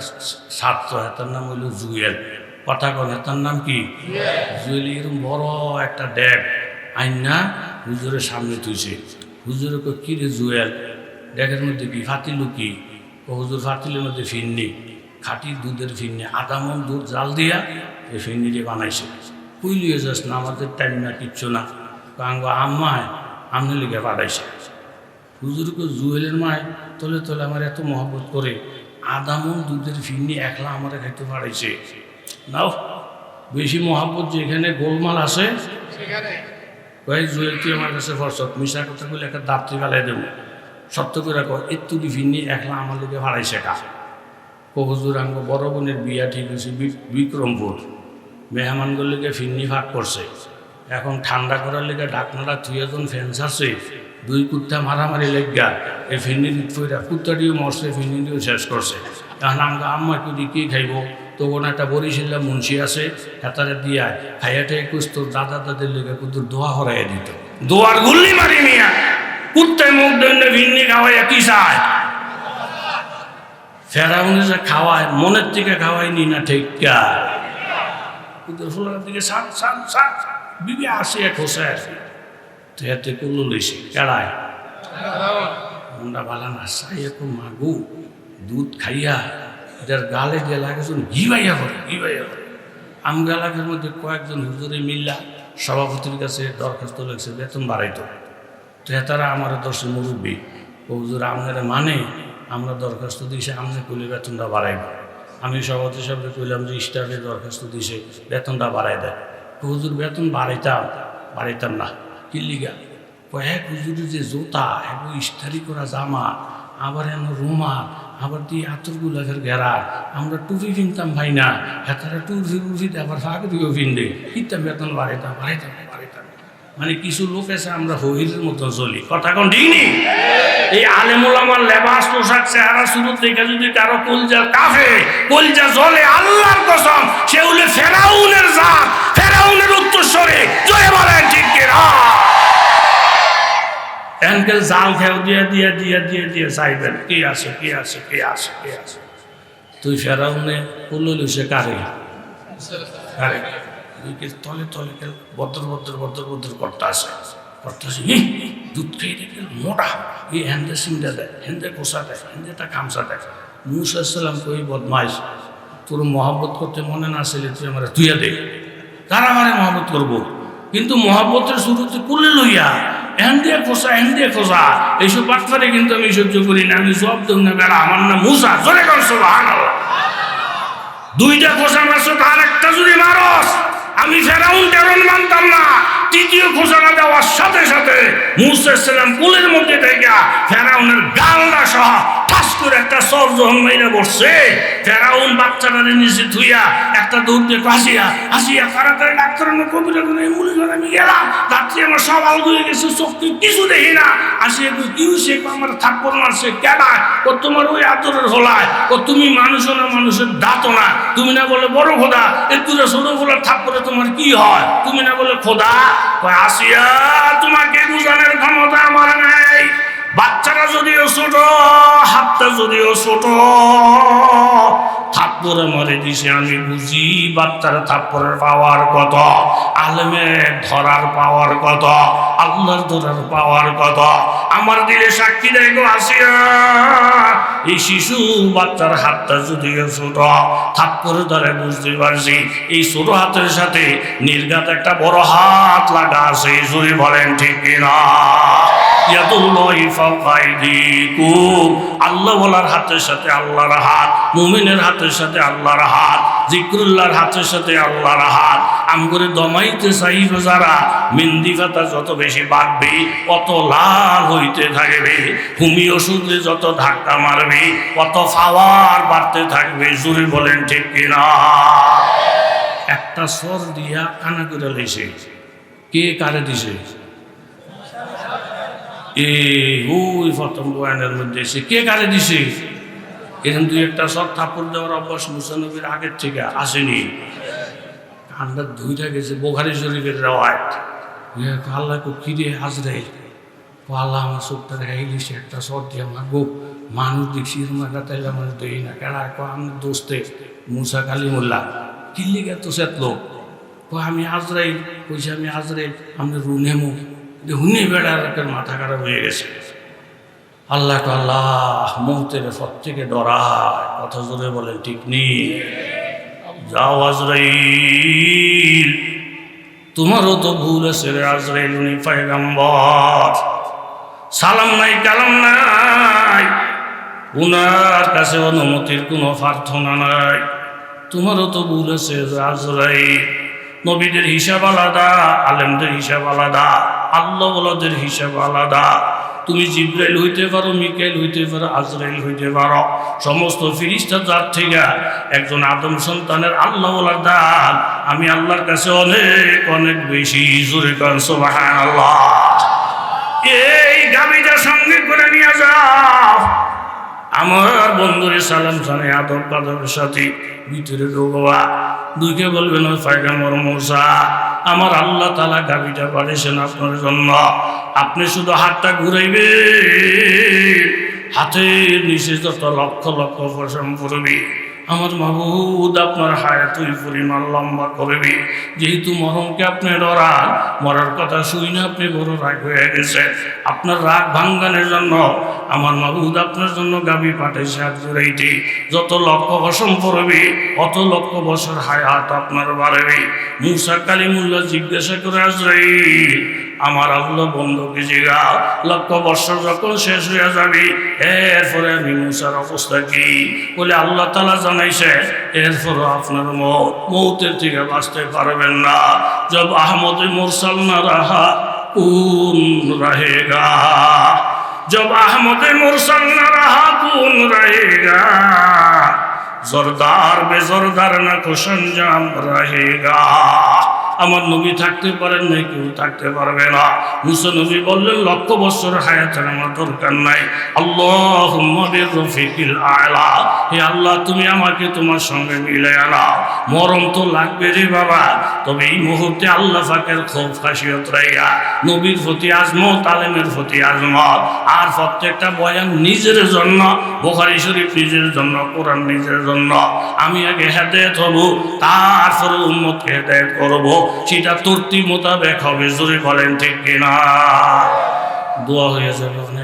ছাত্র, তার নাম হইল জুয়েল। কথা কন, তার নাম কি? জুয়েল। এরকম বড় একটা ড্যাগ আইনা হুজুরের সামনে তুইছে। হুজুরে কো, কি রে জুয়েল, ড্যাগের মধ্যে কি ফাতিলু কি? ও হুজুর, ফাতিলের মধ্যে ফিরনি, খাঁটি দুধের ফিরনি, আধা মন দুধ জাল দিয়া এই ফিরনিটি বানাইছে। কুইলিয়ে যাস না, আমাদের টাইম না, কিচ্ছু না। কাঙ্গ আম্মায় আমনে লিখে পাঠাইছে। হুজুরকে জুয়েলের মায় তলে তলে আমার এত মহব্বত করে আধা মন দুধের ফিরনি একলা আমারে খাইতে পাঠাইছে। নাও বেশি মহব্বত যেখানে গোলমাল আছে ভাই, জুয়েল তুই আমার কাছে ফরসত, মিশা কথা বলে একটা দাঁতটি ফেলাই দেবো। সত্য করে রাখো, একটু ফিরনি একলা আমার লিখে ভাড়াইছে কা। ও হুজুর, আঙ্গ বড় বোনের বিয়া ঠিক হয়েছে বিক্রমপুর, মেহমানগুলিকে ফিরনি ভাগ করছে। এখন ঠান্ডা করার লেগে ডাকনারা 2 জন ফ্যান ছাড়ছে, 2 কুত্তা মারামারি লেগা এই ফিরনি পইরা কুত্তাটিও মরছে, ফিরনিটিও শেষ করছে। এখন আমাকে আম্মা কি খাইব, তখন একটা বরিশাল্লা মুন্সি আছে হেতারে দিয়া খাইয়াটে একুশ তোর দাদা দাদের লেগে কুতুর দোয়া হরাইয়া দিত দোয়ার গুল্লি মারি নিয়া কুত্তায় মুখ দণ্ডে ভিন্নি খাওয়াইয়া কি চায় ফেরাউনে যে খাওয়ায় মনের থেকে খাওয়াইনি না ঠিক কুতুর ফুলার দিকে সাত সাত সাত বিবি আসে এক হোসে আসে তো এতে কুল্লু লইছে কেড়ায় আমরা বালা না চাই এখন মাগু দুধ খাইয়া এটার গালে দিয়ে লাগেছেন ঘিবাইয়া করে আমগালাকের মধ্যে কয়েকজন হুজুরে মিল্লা সভাপতির কাছে দরখাস্ত লেগেছে বেতন বাড়াইতো তো তারা আমার দর্শন মুরব্বী ও হুজুর আপনারা মানে আমরা দরখাস্ত দিয়েছে আপনি কইলে বেতনটা বাড়াইব আমি সভাপতি সাহেবকে কইলাম যে স্টাফে দরখাস্ত দিয়েছে বেতনটা বাড়াই দেয় হুজুর বেতন বাড়াইতাম না কিল্লিগা কয়েক হুজুরের যে জোতা এবং ইস্তারি করা জামা আবার এন রুমাল আবার দিয়ে আতরগুলাকের ঘেরা আমরা টুপি কিনতাম ভাই না হেতারা টুপি আবার ফাঁকরিও কিনলে কিনতাম বেতন বাড়াইতাম মানে কিছু লোক এসে আমরা হহিরের মতো চলি কথা কোন ঠিক নেই এই আলেমুল আমার লেবাস পোশাক চেহারা শুরু থেকে যদি কারো কলজা কাফে কলজা জলে আল্লাহর কসম সে হলে ফেরাউনের জাত ফেরাউনের উত্তরস্বরে জয় বলেন ঠিক কিনা এনকেল জাল খেয়েও দিয়ে চাইবেন কে আছে তুই ফেরাউনে পড়ল সে কারে তলে বদ্র করতে আসে দুধ খেয়ে দেখে মোটা এই হেন্দে সিমটা দেয় হেন্দে কোষা দেয় হেন্দেটা কামসা দেয় মুসা সাল্লাম কই বদমাইশ তোর মহব্বত করতে মনে না আসলে তুই আমার তুইয়া দে তারা আমারে মহব্বত করবো কিন্তু মহব্বতের শুরুতে কুলে লইয়া এন দিয়ে খোঁজা এইসব বাটফারে কিন্তু আমি সহ্য করি না আমি সব দেব না বেড়া আমার নাম মুসা জোরে করছো দুইটা খোঁজা মারছো তার একটা যদি মারস আমি ফেরাউন টেরন মানতাম না তৃতীয় ঘোষণা দেওয়ার সাথে সাথে মুসা সাল্লাম কুলের মধ্যে থেকে ফেরাউনের গালটা সহ ঠাস করে একটা সর যখন মেরে বসছে ফেরাউন বাচ্চাটারে নিচে থুইয়া একটা দৌড় দিয়ে আসিয়া তাড়াতাড়ি ডাক্তারের কবিরা আমি গেলাম রাত্রি আমার সব আলগো হয়ে গেছে চোখকে কিছু দেখি না আসিয়া কি সে আমার থাপ্পড় মারছে কেডা ও তোমার ওই আদরের হলায় ও তুমি মানুষও না মানুষের দাঁতও না তুমি না বলে বড় খোদা একটু ছোট বলার থাপ্পড়ে তোমার কি হয় তুমি না বলে খোদা আসিয়া তোমাকে বুঝানোর ক্ষমতা আমার নাই বাচ্চারা যদিও ছোট হাতটা যদিও ছোট থাপ্পড়ে মারে দিছে আমি বুঝি বাচ্চারা থাপ্পড়ের পাওয়ার কত আলেমের ধরার পাওয়ার কত আল্লাহর ধরার পাওয়ার কত আমার দিলে সাক্ষী দেয় গো আসিয়া এই শিশু বাচ্চার হাতটা যদিও ছোট থাপ্পড়ে ধরে বুঝতে পারছি এই ছোট হাতের সাথে নির্ঘাত একটা বড় হাত লাগা আছে জুড়ে বলেন ঠিক কিনা আল্লাহ বলার হাতের সাথে আল্লাহর হাত মুমিনের হাতের সাথে আল্লাহর হাত জিক্রুল্লাহর হাতের সাথে আল্লাহর হাত আমগরে দমাইতে চাইব যারা মেহেন্দি পাতা যত বেশি বাড়বে অত লাল হইতে থাকবে হুমি ওষুধে যত ধাক্কা মারবে অত পাওয়ার বাড়তে থাকবে জোরে বলেন ঠিক কিনা একটা সর দিয়া কানা করে লইছে কে কারে দিছে ওই প্রথম বয়ানের মধ্যে এসে কে কারে দিছে এরকম দুই একটা সব থাপ্পড় দেওয়ার অভ্যাস মুসানবীর আগের থেকে আসেনি কান্ডা ধুইটা গেছে বোখারি শরীফের রেওয়ায়ত আল্লাহ কিরে হাজরাইল আল্লাহ আমার চোখটা দেখাই দিছে একটা সর দিয়ে মাগো মানুষ দেখছি মাগা তাইলে আমার দেই না কেন আমি দোস্তে মুসা কালিমুল্লাহ কিল্লি গেত সেতলো আমি আজরাইল কইছি আমি আজরাইল আমি রুনেমু হুনি বেড়ার মাথা খারাপ হয়ে গেছে আল্লাহ আল্লাহ মুহূর্তের সব থেকে ডরায় কথা জোরে বলেন ঠিক নেই যাও আজরাইল তোমারও তো ভুল আছে রে আজরাইল উনি পয়গম্বর সালাম নাই কালাম নাই উনার কাছে অনুমতির কোনো প্রার্থনা নাই তোমারও তো ভুল আছে আজরাইল নবীদের হিসাব আলাদা আলেমদের হিসাব আলাদা আল্লাহ ওয়ালাদের হিসাব আলাদা তুমি জিবরাইল হইতে পারো মিকাইল হইতে পারো আজরাইল হইতে পারো সমস্ত ফেরেশতা জাত থেকে একজন আদম সন্তানের আল্লাহ ওয়ালার দান আমি আল্লাহর কাছে অনেক অনেক বেশি জোরে কান সুবহানাল্লাহ এই গাবিটা সঙ্গে করে নিয়ে যাও আমার বন্ধুরে সালাম জানে আদব কাদবের সাথে ভিতরে ঢোকবা, দুইকে বলবেন ওই পয়গম্বর মূসা, আমার আল্লাহ তাআলা গাভীটা পাঠিয়েছেন আপনার জন্য, আপনি শুধু হাতটা ঘুরাইবে, হাতের নিচে যত লক্ষ লক্ষ পশম পড়বে, আমার মাবুদ আপনার হায়াত ওই পরিমাণ লম্বা করবে। যেহেতু মরণকে আপনি ডরান, মরার কথা শুই না আপনি বড় রাগ হয়ে গেছে, আপনার রাগ ভাঙ্গানোর জন্য আমার মাবুদ আপনার জন্য গাভী পাঠাইছে হাত ঘুরাইতে, যত লক্ষ পশম পড়বে অত লক্ষ বছর হায়াত আপনার বাড়বে। মূসা কালিমুল্লাহ জিজ্ঞাসা করে আজরাইল, আমার আল্লাহ বন্ধুকে জিগাও, লক্ষ বছর যখন শেষ হয়ে যাবে এরপরে আমি মূসার অবস্থা কি? বলে আল্লাহ তাআলা জানাইছে এরপরও আপনার মৌতের থেকে বাঁচতে পারবেন না। জব আহমদ মুরসাল না রাহা কোন রহেগা, জব আহমদ মুরসাল না রাহা কোন রহেগা, জরদার বেজরদার না কুসঞ্জাম রহেগা। আমার নবী থাকতে পারেন নাই, কেউ থাকতে পারবে না। মুসা নবী বললেন লক্ষ বছর হায়াতের আমার দরকার নাই, আল্লাহুম্মা বিরফিকিল আলা, হে আল্লাহ তুমি আমাকে তোমার সঙ্গে মিলাইয়া নাও। মরণ তো লাগবে রে বাবা, তবে এই মুহূর্তে আল্লাহ পাকের খুব খাসিয়ত রাইয়া, নবীর প্রতি আজমত, আলেমের প্রতি আজমত, আর প্রত্যেকটা বয়ান নিজের জন্য, বুখারী শরীফ নিজের জন্য, কোরআন নিজের জন্য। আমি আগে হেদায়েত হব, তারপরে উম্মতকে হেদায়েত করব, সেটা তরতিব মোতাবেক হবে। জোরে বলেন ঠিক কিনা? দোয়া হয়ে যাবে।